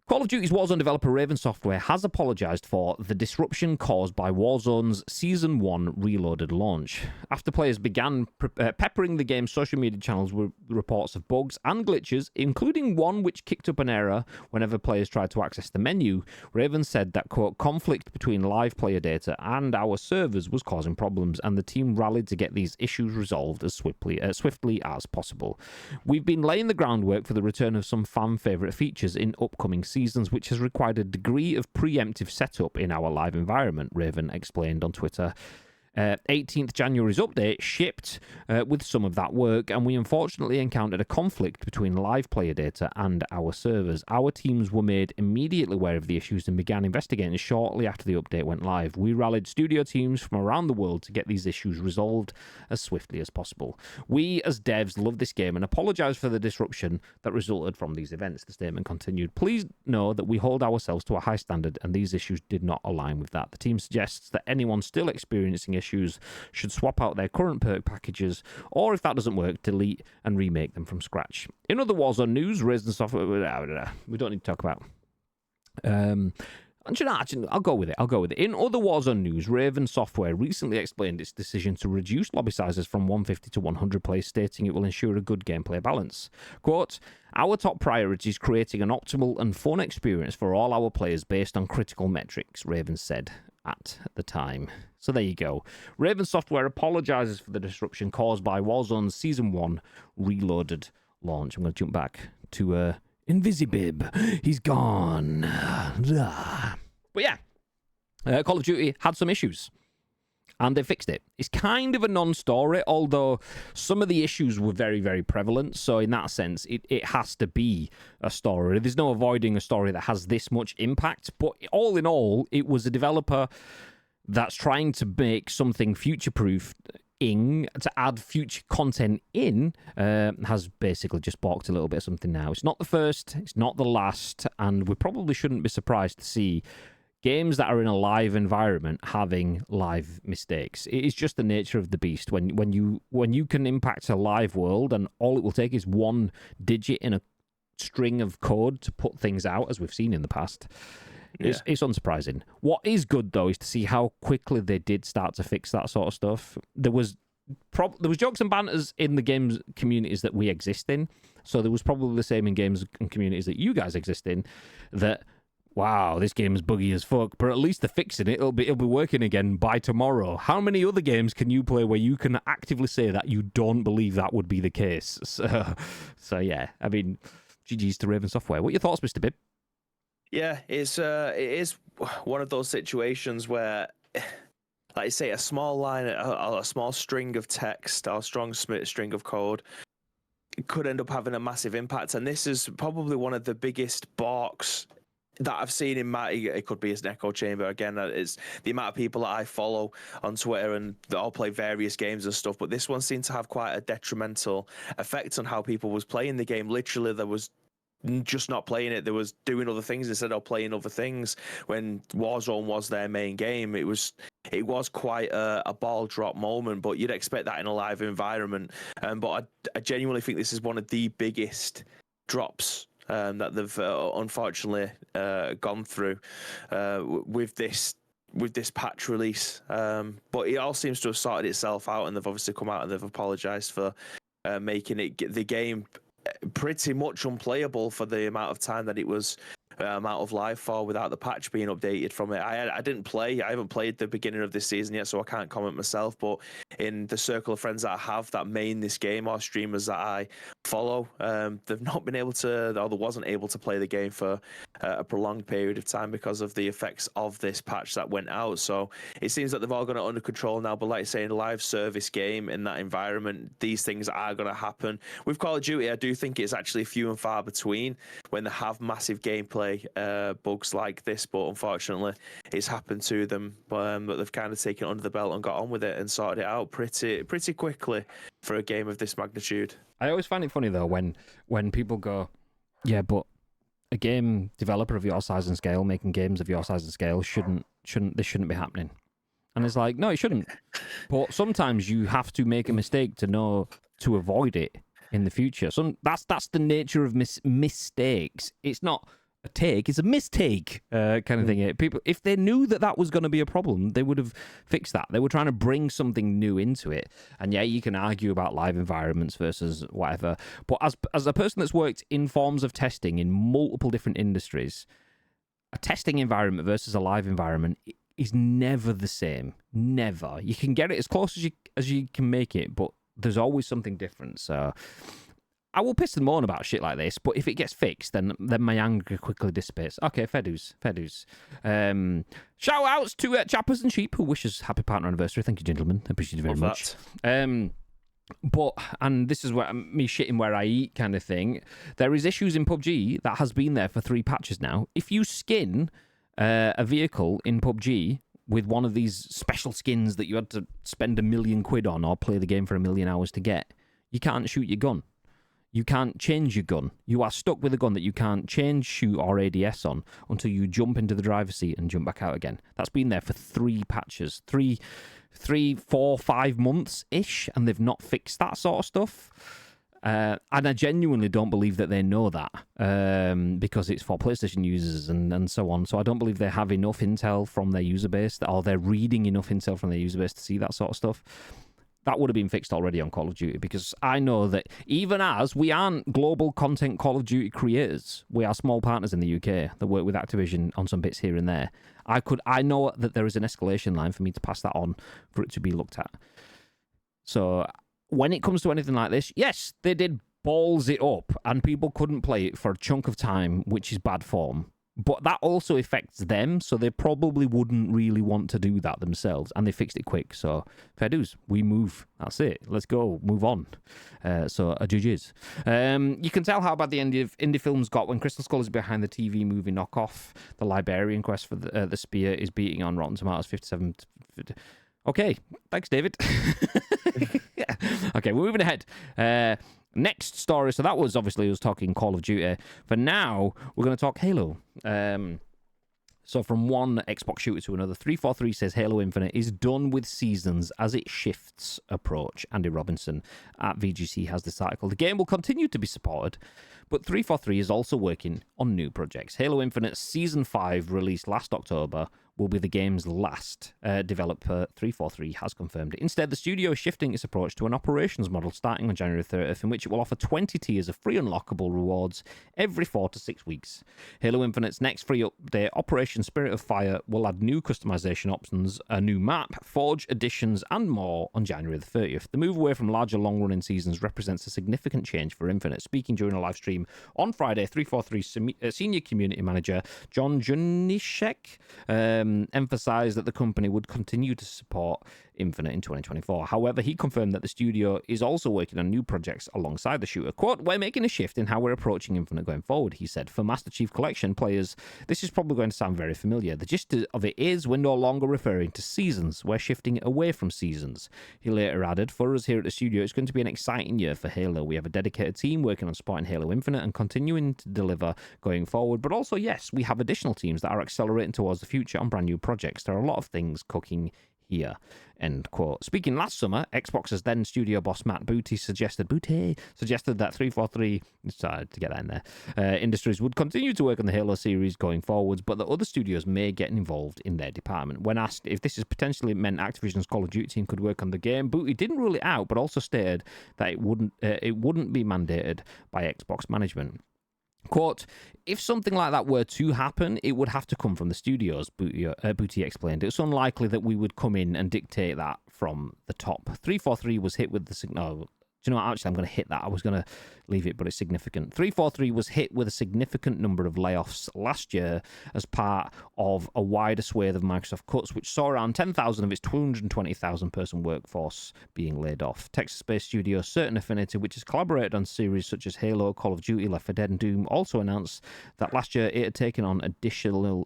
Call of Duty's Warzone developer Raven Software has apologised for the disruption caused by Warzone's Season 1 Reloaded launch. After players began peppering the game's social media channels with reports of bugs and glitches, including one which kicked up an error whenever players tried to access the menu, Raven said that, quote, conflict between live player data and our servers was causing problems, and the team rallied to get these issues resolved as swiftly as possible. We've been laying the groundwork for the return of some fan favourite features in upcoming seasons, which has required a degree of preemptive setup in our live environment, Raven explained on Twitter. 18th January's update shipped with some of that work, and we unfortunately encountered a conflict between live player data and our servers. Our teams were made immediately aware of the issues and began investigating shortly after the update went live. We rallied studio teams from around the world to get these issues resolved as swiftly as possible. We, as devs, love this game and apologise for the disruption that resulted from these events, the statement continued. Please know that we hold ourselves to a high standard, and these issues did not align with that. The team suggests that anyone still experiencing issues should swap out their current perk packages, or if that doesn't work, delete and remake them from scratch. In other Warzone news, Raven Software, we don't need to talk about. Actually, I'll go with it. In other Warzone news, Raven Software recently explained its decision to reduce lobby sizes from 150 to 100 players, stating it will ensure a good gameplay balance. Quote, our top priority is creating an optimal and fun experience for all our players based on critical metrics, Raven said at the time. So there you go. Raven Software apologises for the disruption caused by Warzone's Season 1 Reloaded launch. I'm going to jump back to Invisibib. He's gone. But yeah, Call of Duty had some issues, and they fixed it. It's kind of a non-story, although some of the issues were very, very prevalent. So in that sense, it has to be a story. There's no avoiding a story that has this much impact. But all in all, it was a developer that's trying to make something future-proof to add future content in, has basically just balked a little bit of something now. It's not the first, it's not the last, and we probably shouldn't be surprised to see games that are in a live environment having live mistakes. It is just the nature of the beast. When you can impact a live world, and all it will take is one digit in a string of code to put things out, as we've seen in the past. Yeah. It's unsurprising. What is good, though, is to see how quickly they did start to fix that sort of stuff. There was jokes and banters in the games communities that we exist in, so there was probably the same in games and communities that you guys exist in, that, wow, this game is buggy as fuck, but at least they're fixing it. It'll be working again by tomorrow. How many other games can you play where you can actively say that you don't believe that would be the case? So yeah, I mean, GG's to Raven Software. What are your thoughts, Mr. Bibb? Yeah, it is one of those situations where, like you say, a small line, a small string of text, or a strong string of code could end up having a massive impact. And this is probably one of the biggest balks that I've seen in my, it could be as an echo chamber again. It's the amount of people that I follow on Twitter, and they all play various games and stuff. But this one seemed to have quite a detrimental effect on how people was playing the game. Literally, there was just not playing it. There was doing other things instead of playing other things when Warzone was their main game. It was quite a ball drop moment, but you'd expect that in a live environment. But I genuinely think this is one of the biggest drops that they've unfortunately gone through with this patch release. But it all seems to have sorted itself out, and they've obviously come out and they've apologised for making the game pretty much unplayable for the amount of time that it was out of live for without the patch being updated from it. I haven't played the beginning of this season yet, so I can't comment myself, but in the circle of friends that I have that main this game, or streamers that I follow, they've not been able to, or they wasn't able to play the game for a prolonged period of time because of the effects of this patch that went out. So it seems that they've all got it under control now, but like I say, in a live service game in that environment, these things are going to happen. With Call of Duty, I do think it's actually few and far between when they have massive gameplay bugs like this, but unfortunately it's happened to them. But they've kind of taken it under the belt and got on with it and sorted it out pretty quickly for a game of this magnitude. I always find it funny though when people go, yeah, but a game developer of your size and scale making games of your size and scale shouldn't be happening. And it's like, no, it shouldn't. But sometimes you have to make a mistake to know to avoid it in the future. So that's the nature of mistakes. It's not a take, it's a mistake kind of thing. People, if they knew that was going to be a problem, they would have fixed that. They were trying to bring something new into it. And yeah, you can argue about live environments versus whatever. But as a person that's worked in forms of testing in multiple different industries, a testing environment versus a live environment is never the same. Never. You can get it as close as you can make it, but there's always something different. So I will piss and moan about shit like this, but if it gets fixed, then my anger quickly dissipates. Okay, fair dues. Shout outs to Chappers and Sheep, who wishes happy partner anniversary. Thank you, gentlemen. I appreciate it very much. But, and this is where me shitting where I eat kind of thing, there is issues in PUBG that has been there for 3 patches now. If you skin a vehicle in PUBG with one of these special skins that you had to spend £1 million on or play the game for 1 million hours to get, you can't shoot your gun. You can't change your gun. You are stuck with a gun that you can't change, shoot, or ADS on until you jump into the driver's seat and jump back out again. That's been there for 3 patches. 3, 4, 5 months-ish, and they've not fixed that sort of stuff. And I genuinely don't believe that they know that because it's for PlayStation users and so on. So I don't believe they have enough intel from their user base, or they're reading enough intel from their user base to see that sort of stuff. That would have been fixed already on Call of Duty, because I know that even as we aren't global content Call of Duty creators, we are small partners in the UK that work with Activision on some bits here and there. I know that there is an escalation line for me to pass that on for it to be looked at. So when it comes to anything like this, yes, they did balls it up and people couldn't play it for a chunk of time, which is bad form. But that also affects them, so they probably wouldn't really want to do that themselves, and they fixed it quick. So fair dues, we move. That's it. Let's go. Move on. So GG's. You can tell how bad the indie films got when Crystal Skull is behind the TV movie knockoff. The Librarian quest for the Spear is beating on Rotten Tomatoes 57. Okay, thanks, David. Okay, we're moving ahead. Next story, so that was obviously us talking Call of Duty. For now, we're going to talk Halo. So from one Xbox shooter to another, 343 says Halo Infinite is done with seasons as it shifts approach. Andy Robinson at VGC has this article. The game will continue to be supported, but 343 is also working on new projects. Halo Infinite Season 5, released last October, will be the game's last. Developer 343 has confirmed it. Instead, the studio is shifting its approach to an operations model starting on January 30th, in which it will offer 20 tiers of free unlockable rewards every 4 to 6 weeks. Halo Infinite's next free update, Operation Spirit of Fire, will add new customization options, a new map, Forge additions, and more on January the 30th. The move away from larger, long-running seasons represents a significant change for Infinite. Speaking during a live stream on Friday, 343 senior community manager John Junishek emphasized that the company would continue to support Infinite in 2024. However, he confirmed that the studio is also working on new projects alongside the shooter. Quote, "We're making a shift in how we're approaching Infinite going forward," he said. "For Master Chief Collection players, this is probably going to sound very familiar. The gist of it is we're no longer referring to seasons. We're shifting away from seasons." He later added, "For us here at the studio, it's going to be an exciting year for Halo. We have a dedicated team working on supporting Halo Infinite and continuing to deliver going forward. But also, yes, we have additional teams that are accelerating towards the future on brand new projects. There are a lot of things cooking here." End quote. Speaking last summer, Xbox's then studio boss Matt Booty suggested that 343 decided to get that in there. Industries would continue to work on the Halo series going forwards, but that other studios may get involved in their department. When asked if this is potentially meant Activision's Call of Duty team could work on the game, Booty didn't rule it out, but also stated that it wouldn't be mandated by Xbox management. Quote, "If something like that were to happen, it would have to come from the studios," Booty explained. "It's unlikely that we would come in and dictate that from the top." 343 was hit with the signal. Do you know what? Actually, I'm going to hit that. I was going to leave it, but it's significant. 343 was hit with a significant number of layoffs last year as part of a wider swathe of Microsoft cuts, which saw around 10,000 of its 220,000 person workforce being laid off. Texas-based studio Certain Affinity, which has collaborated on series such as Halo, Call of Duty, Left 4 Dead, and Doom, also announced that last year it had taken on additional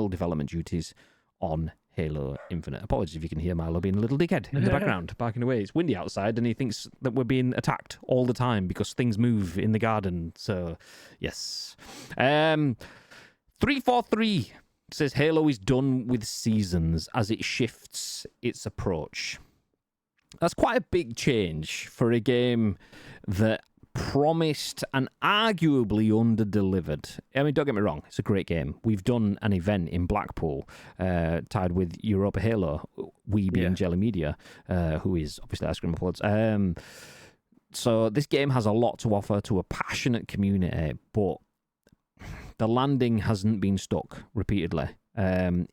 development duties on Halo Infinite. Apologies if you can hear Milo being a little dickhead in the background, barking away. It's windy outside and he thinks that we're being attacked all the time because things move in the garden. So, yes. 343 says Halo is done with seasons as it shifts its approach. That's quite a big change for a game that promised and arguably under-delivered. I mean, don't get me wrong, it's a great game. We've done an event in Blackpool tied with Europa Halo, we being Jelly Media, who is obviously Ice Cream Uploads. So this game has a lot to offer to a passionate community, but the landing hasn't been stuck repeatedly.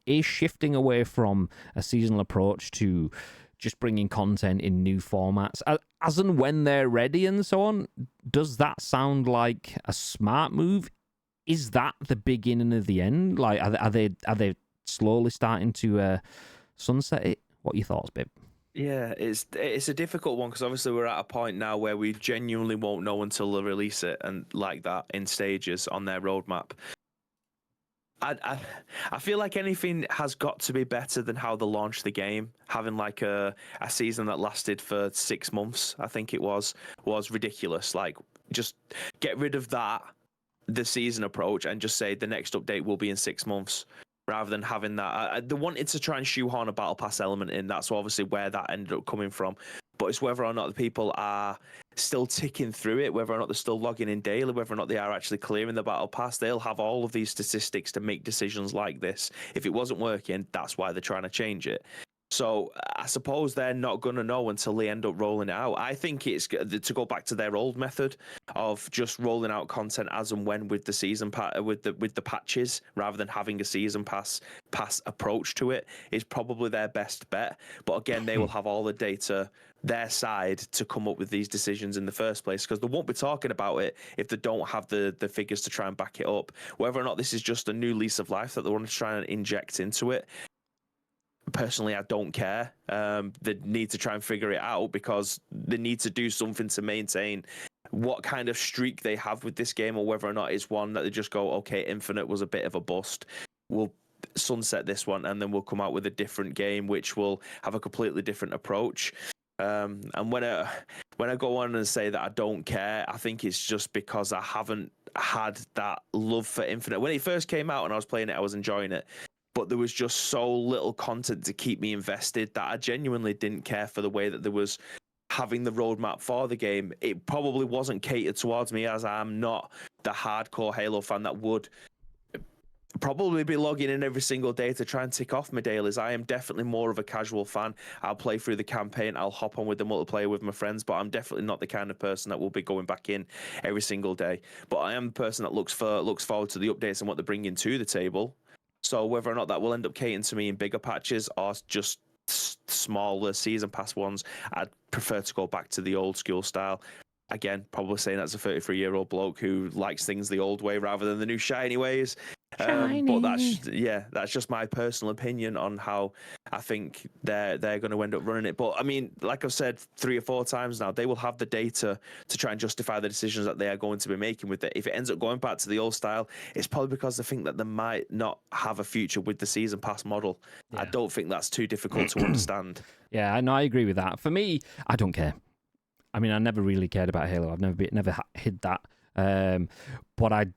Is shifting away from a seasonal approach to just bringing content in new formats as and when they're ready and so on. Does that sound like a smart move? Is that the beginning of the end? Like, are they slowly starting to sunset it? What are your thoughts, babe? Yeah, it's a difficult one because obviously we're at a point now where we genuinely won't know until they release it and like that in stages on their roadmap. I feel like anything has got to be better than how they launched the game. Having like a season that lasted for 6 months, I think it was ridiculous. Like, just get rid of that, the season approach, and just say the next update will be in 6 months, rather than having that. They wanted to try and shoehorn a battle pass element in. That's obviously where that ended up coming from. But it's whether or not the people are still ticking through it, whether or not they're still logging in daily, whether or not they are actually clearing the battle pass. They'll have all of these statistics to make decisions like this. If it wasn't working, that's why they're trying to change it. So I suppose they're not going to know until they end up rolling it out. I think it's to go back to their old method of just rolling out content as and when with the season with the patches, rather than having a season pass approach to it, is probably their best bet. But again, they will have all the data their side to come up with these decisions in the first place, because they won't be talking about it if they don't have the figures to try and back it up. Whether or not this is just a new lease of life that they want to try and inject into it, personally, I don't care. They need to try and figure it out, because they need to do something to maintain what kind of streak they have with this game, or whether or not it's one that they just go, okay, Infinite was a bit of a bust, we'll sunset this one, and then we'll come out with a different game which will have a completely different approach. And when I go on and say that I don't care, I think it's just because I haven't had that love for Infinite. When it first came out and I was playing it, I was enjoying it, but there was just so little content to keep me invested that I genuinely didn't care for the way that there was having the roadmap for the game. It probably wasn't catered towards me, as I'm not the hardcore Halo fan that would probably be logging in every single day to try and tick off my dailies. I am definitely more of a casual fan. I'll play through the campaign, I'll hop on with the multiplayer with my friends, but I'm definitely not the kind of person that will be going back in every single day. But I am the person that looks forward to the updates and what they're bringing to the table. So whether or not that will end up catering to me in bigger patches or just smaller season pass ones, I'd prefer to go back to the old school style. Again, probably saying that's a 33-year-old bloke who likes things the old way rather than the new shiny ways. But that's just my personal opinion on how I think they're going to end up running it. But I mean, like I've said 3 or 4 times now, they will have the data to try and justify the decisions that they are going to be making with it. If it ends up going back to the old style, it's probably because they think that they might not have a future with the season pass model. Yeah. I don't think that's too difficult to understand. Yeah, no, I agree with that. For me, I don't care. I mean, I never really cared about Halo. I've never hid that. But I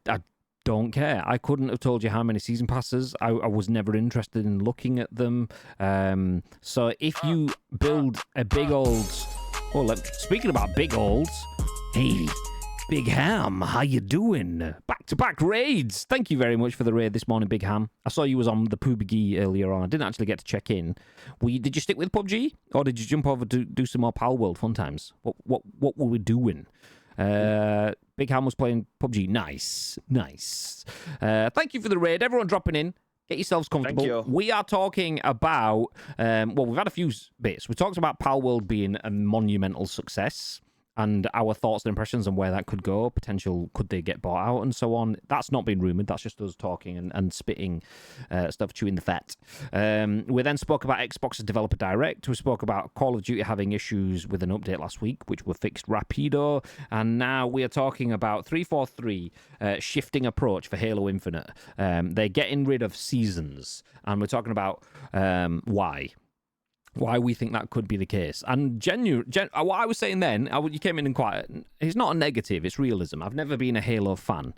don't care. I couldn't have told you how many season passes. I was never interested in looking at them. So if you build a big old... Well, speaking about big olds, hey, Big Ham, how you doing? Back-to-back raids. Thank you very much for the raid this morning, Big Ham. I saw you was on the PUBG earlier on. I didn't actually get to check in. Did you stick with PUBG, or did you jump over to do some more Palworld fun times? What were we doing? Big Ham was playing PUBG. Nice. Thank you for the raid. Everyone dropping in. Get yourselves comfortable. Thank you. We are talking about, we've had a few bits. We talked about Palworld being a monumental success, and our thoughts and impressions on where that could go, potential, could they get bought out and so on. That's not been rumoured, that's just us talking and spitting stuff, chewing the fat. We then spoke about Xbox's Developer Direct, we spoke about Call of Duty having issues with an update last week, which were fixed rapido, and now we are talking about 343 shifting approach for Halo Infinite. They're getting rid of seasons, and we're talking about why we think that could be the case. And what I was saying then, you came in and it's not a negative, it's realism. I've never been a Halo fan.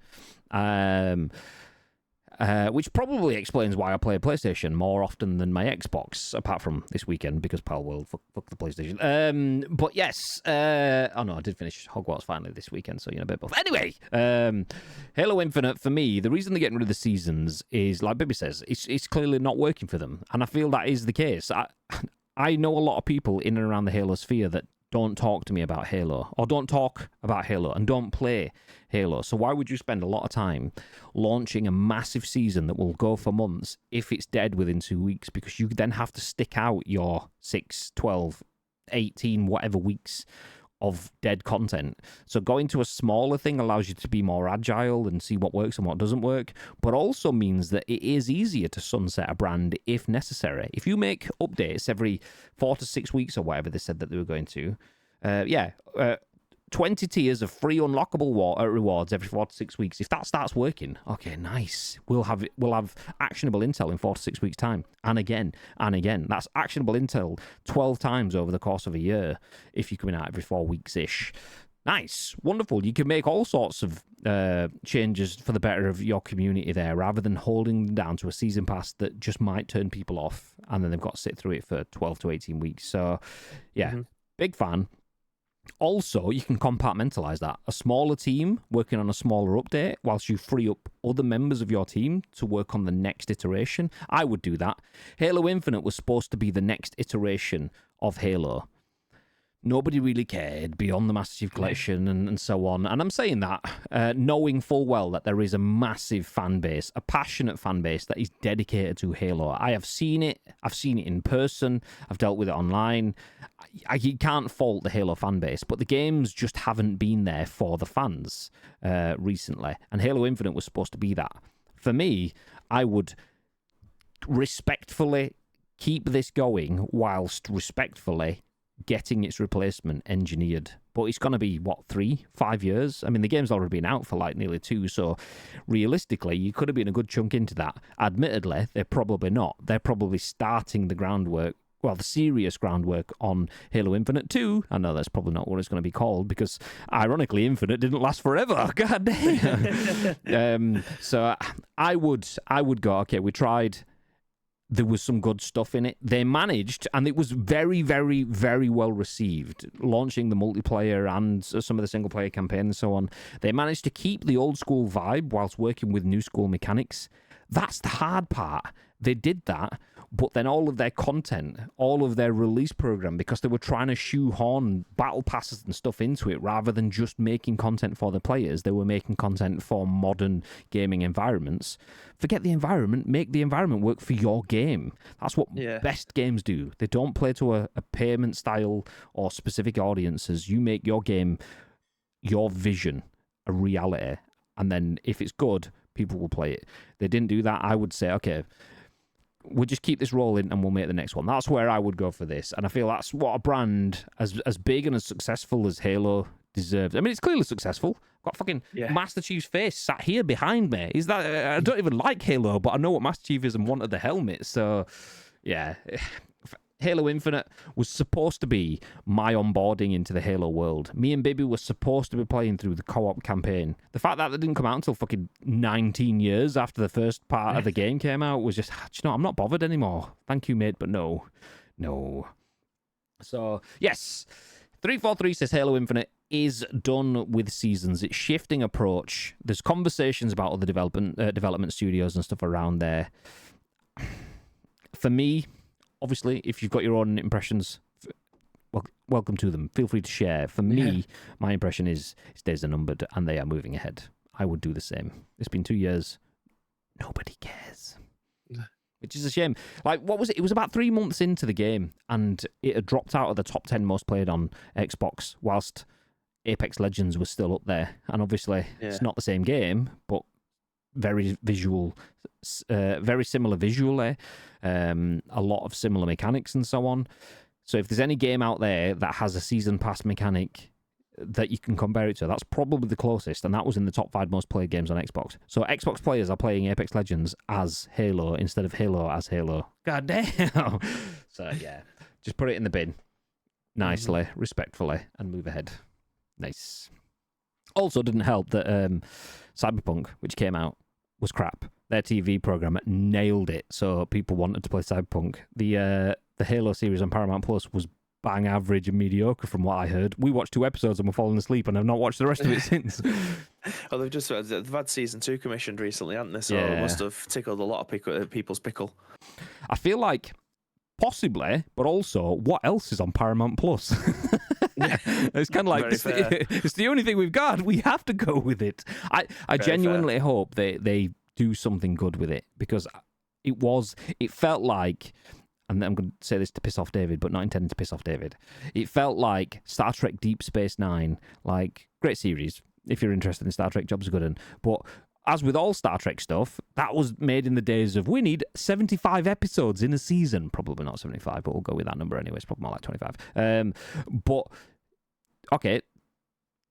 which probably explains why I play PlayStation more often than my Xbox, apart from this weekend because Palworld, fuck the PlayStation. But yes, oh no, I did finish Hogwarts finally this weekend, so a bit both. Anyway, Halo Infinite, for me, the reason they're getting rid of the seasons is, like Bibby says, it's clearly not working for them, and I feel that is the case. I know a lot of people in and around the Halo sphere that don't talk to me about Halo, or don't talk about Halo and don't play Halo. So why would you spend a lot of time launching a massive season that will go for months if it's dead within 2 weeks? Because you then have to stick out your 6, 12, 18, whatever weeks of dead content. So going to a smaller thing allows you to be more agile and see what works and what doesn't work, but also means that it is easier to sunset a brand if necessary. If you make updates every 4 to 6 weeks or whatever they said that they were going to, 20 tiers of free unlockable rewards every 4 to 6 weeks. If that starts working, okay, nice. We'll have actionable intel in 4 to 6 weeks' time, and again and again. That's actionable intel 12 times over the course of a year if you're coming out every 4 weeks ish. Nice, wonderful. You can make all sorts of changes for the better of your community there, rather than holding them down to a season pass that just might turn people off, and then they've got to sit through it for 12 to 18 weeks. So, yeah, big fan. Also, you can compartmentalize that. A smaller team working on a smaller update whilst you free up other members of your team to work on the next iteration. I would do that. Halo Infinite was supposed to be the next iteration of Halo. Nobody really cared beyond the Master Chief Collection and so on. And I'm saying that knowing full well that there is a massive fan base, a passionate fan base that is dedicated to Halo. I have seen it. I've seen it in person. I've dealt with it online. You can't fault the Halo fan base, but the games just haven't been there for the fans recently. And Halo Infinite was supposed to be that. For me, I would respectfully keep this going whilst respectfully getting its replacement engineered. But it's going to be, 3-5 years? I mean, the game's already been out for like nearly 2, so realistically, you could have been a good chunk into that. Admittedly, they're probably not. They're probably starting the groundwork, the serious groundwork on Halo Infinite 2. I know that's probably not what it's going to be called, because ironically, Infinite didn't last forever. God damn. So I would go, okay, we tried. There was some good stuff in it. They managed, and it was very, very, very well received, launching the multiplayer and some of the single-player campaign and so on. They managed to keep the old-school vibe whilst working with new-school mechanics. That's the hard part. They did that, but then all of their content, all of their release program, because they were trying to shoehorn battle passes and stuff into it rather than just making content for the players, they were making content for modern gaming environments. Forget the environment, make the environment work for your game. That's what best games do. They don't play to a payment style or specific audiences. You make your game, your vision, a reality, and then if it's good, people will play it. They didn't do that. I would say, okay, we'll just keep this rolling and we'll make the next one. That's where I would go for this. And I feel that's what a brand as big and as successful as Halo deserves. I mean, it's clearly successful. Got fucking Master Chief's face sat here behind me. Is that? I don't even like Halo, but I know what Master Chief is and wanted the helmet. So, yeah. Halo Infinite was supposed to be my onboarding into the Halo world. Me and Bibby were supposed to be playing through the co-op campaign. The fact that didn't come out until fucking 19 years after the first part of the game came out was just, I'm not bothered anymore. Thank you, mate, but no. So, yes. 343 says Halo Infinite is done with seasons. It's shifting approach. There's conversations about other development studios and stuff around there. For me, obviously, if you've got your own impressions, welcome to them. Feel free to share. For me, my impression is days are numbered and they are moving ahead. I would do the same. It's been 2 years. Nobody cares. Which is a shame. Like, what was it? It was about 3 months into the game and it had dropped out of the top 10 most played on Xbox whilst Apex Legends was still up there. And obviously, it's not the same game, but very visual, very similar visually, a lot of similar mechanics and so on. So if there's any game out there that has a season pass mechanic that you can compare it to, that's probably the closest, and that was in the top 5 most played games on Xbox. So Xbox players are playing Apex Legends as Halo instead of Halo as Halo. God damn. So yeah, just put it in the bin nicely, respectfully, and move ahead. Nice. Also didn't help that Cyberpunk, which came out, was crap. their TV program nailed it. So people wanted to play Cyberpunk. The Halo series on Paramount Plus was bang average and mediocre from what I heard. We watched 2 episodes and we're falling asleep, and I've not watched the rest of it since. Well, they've had season 2 commissioned recently, haven't they? So it must have tickled a lot of people's pickle. I feel like possibly, but also, what else is on Paramount Plus? It's kind of like it's the only thing we've got. We have to go with it. I genuinely hope they do something good with it, because it felt like, and I'm going to say this to piss off David, but not intending to piss off David. It felt like Star Trek Deep Space Nine, like, great series. If you're interested in Star Trek, job's a good one. But as with all Star Trek stuff, that was made in the days of, we need 75 episodes in a season. Probably not 75, but we'll go with that number anyway. It's probably more like 25. But, okay,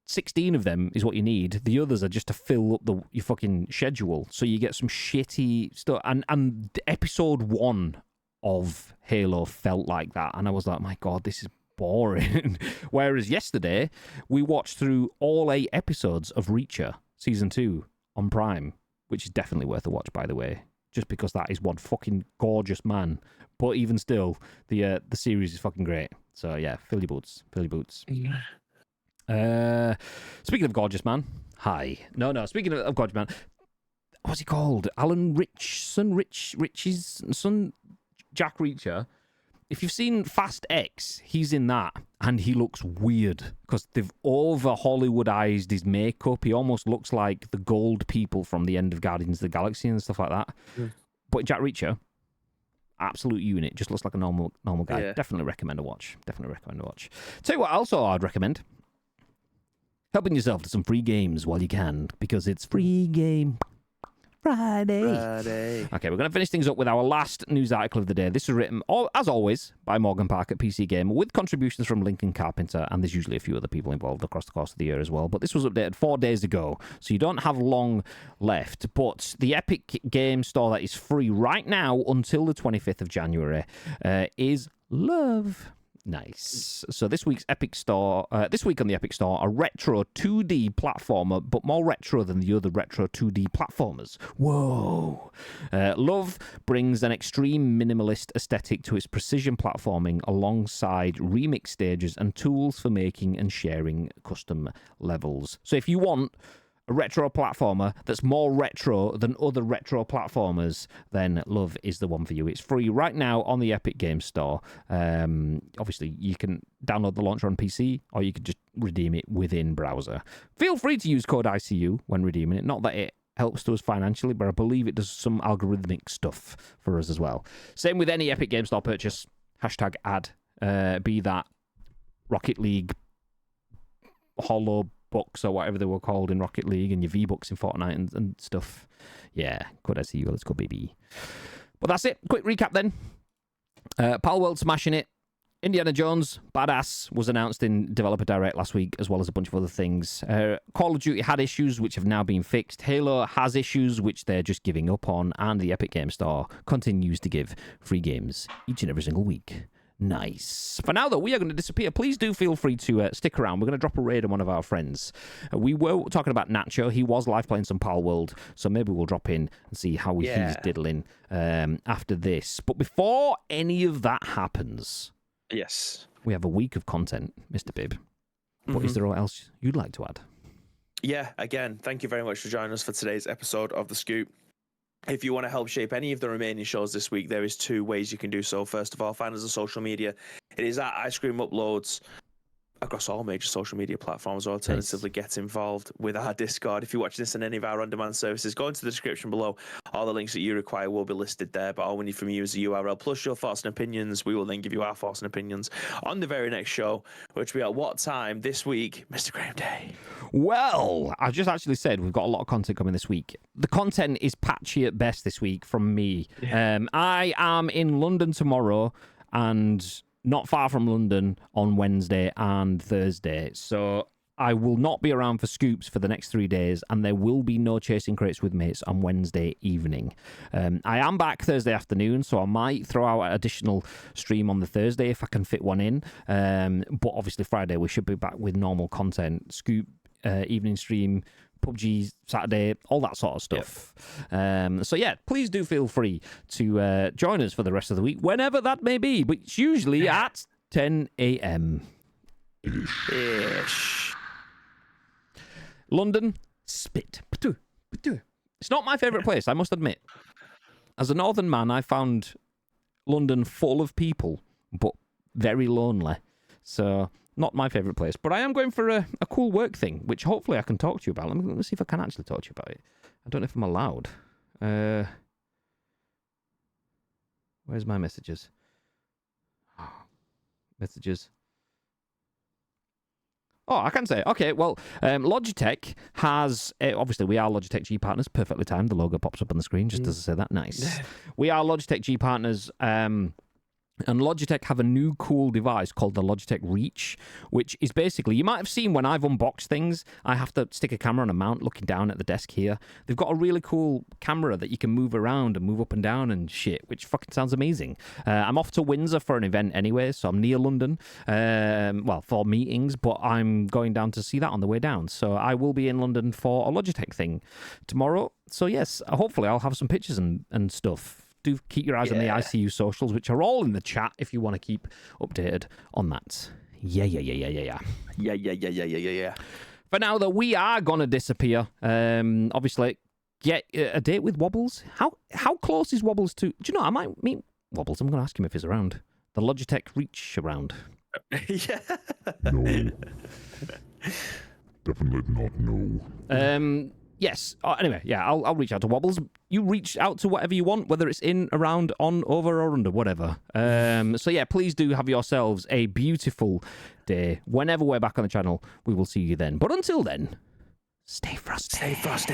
16 of them is what you need. The others are just to fill up your fucking schedule. So you get some shitty stuff. And episode 1 of Halo felt like that, and I was like, my God, this is boring. Whereas yesterday we watched through all 8 episodes of Reacher season 2 on Prime, which is definitely worth a watch, by the way, just because that is one fucking gorgeous man. But even still, the series is fucking great. So yeah, fill your boots. Speaking of gorgeous man, speaking of gorgeous man, what's he called? Alan Rich's son, Jack Reacher. If you've seen Fast X, he's in that, and he looks weird because they've over Hollywoodized his makeup. He almost looks like the gold people from the end of Guardians of the Galaxy and stuff like that. Yeah. But Jack Reacher, absolute unit, just looks like a normal guy. Yeah. Definitely recommend a watch. Tell you what else I'd recommend. Helping yourself to some free games while you can, because it's free game Friday. Okay, we're going to finish things up with our last news article of the day. This is written, as always, by Morgan Park at PC Gamer, with contributions from Lincoln Carpenter, and there's usually a few other people involved across the course of the year as well. But this was updated 4 days ago, so you don't have long left. But the Epic Game Store that is free right now until the 25th of January is Love. Nice. So this week on the Epic Store, a retro 2D platformer, but more retro than the other retro 2D platformers. Whoa. Love brings an extreme minimalist aesthetic to its precision platforming, alongside remix stages and tools for making and sharing custom levels. So if you want a retro platformer that's more retro than other retro platformers, then Love is the one for you. It's free right now on the Epic Games Store. Obviously, you can download the launcher on PC, or you can just redeem it within browser. Feel free to use code ICU when redeeming it. Not that it helps to us financially, but I believe it does some algorithmic stuff for us as well. Same with any Epic Games Store purchase. #ad. Be that Rocket League, Hollow Bucks, or whatever they were called in Rocket League, and your V-Bucks in Fortnite and stuff. Yeah, good as you. Let's go, baby. But that's it. Quick recap then. Palworld smashing it. Indiana Jones, Badass, was announced in Developer Direct last week, as well as a bunch of other things. Call of Duty had issues, which have now been fixed. Halo has issues, which they're just giving up on. And the Epic Game Store continues to give free games each and every single week. Nice. For now, though, we are going to disappear. Please do feel free to stick around. We're going to drop a raid on one of our friends. We were talking about Nacho. He was live playing some Palworld, so maybe we'll drop in and see how he's diddling after this. But before any of that happens, yes, we have a week of content, Mr. Bibb. But is there anything else you'd like to add? Yeah, again, thank you very much for joining us for today's episode of The Scoop. If you want to help shape any of the remaining shows this week, there is 2 ways you can do so. First of all, find us on social media. It is at Ice Cream Uploads across all major social media platforms, or alternatively get involved with our Discord. If you're watching this on any of our on-demand services, go into the description below. All the links that you require will be listed there, but all we need from you is a URL plus your thoughts and opinions. We will then give you our thoughts and opinions on the very next show, which will be at what time this week, Mr. Graham Day? Well, I just actually said we've got a lot of content coming this week. The content is patchy at best this week from me. Yeah. I am in London tomorrow and not far from London on Wednesday and Thursday. So I will not be around for scoops for the next 3 days, and there will be no Chasing Crates with Mates on Wednesday evening. I am back Thursday afternoon, so I might throw out an additional stream on the Thursday if I can fit one in. But obviously Friday we should be back with normal content. Scoop evening stream PUBG Saturday, all that sort of stuff. So yeah, please do feel free to join us for the rest of the week, whenever that may be, but it's usually at 10 a.m. Ish. London, spit. It's not my favourite place, I must admit. As a northern man, I found London full of people, but very lonely. So, not my favourite place. But I am going for a cool work thing, which hopefully I can talk to you about. Let me see if I can actually talk to you about it. I don't know if I'm allowed. Where's my messages? Messages. Oh, I can say. Okay, well, Logitech has... obviously, we are Logitech G Partners. Perfectly timed. The logo pops up on the screen just as I say that. Nice. We are Logitech G Partners. And Logitech have a new cool device called the Logitech Reach, which is basically, you might have seen when I've unboxed things, I have to stick a camera on a mount looking down at the desk here. They've got a really cool camera that you can move around and move up and down and shit, which fucking sounds amazing. I'm off to Windsor for an event anyway, so I'm near London, for meetings, but I'm going down to see that on the way down. So I will be in London for a Logitech thing tomorrow. So yes, hopefully I'll have some pictures and stuff. Do keep your eyes on the ICU socials, which are all in the chat if you want to keep updated on that. Yeah. For now, though, we are going to disappear. Obviously, get a date with Wobbles. How close is Wobbles to... Do you know, I might meet Wobbles. I'm going to ask him if he's around. The Logitech Reach around. Yeah. No. Definitely not no. Yes. Anyway, yeah, I'll reach out to Wobbles. You reach out to whatever you want, whether it's in, around, on, over, or under, whatever. So yeah, please do have yourselves a beautiful day. Whenever we're back on the channel, we will see you then. But until then, stay frosty. Stay frosty.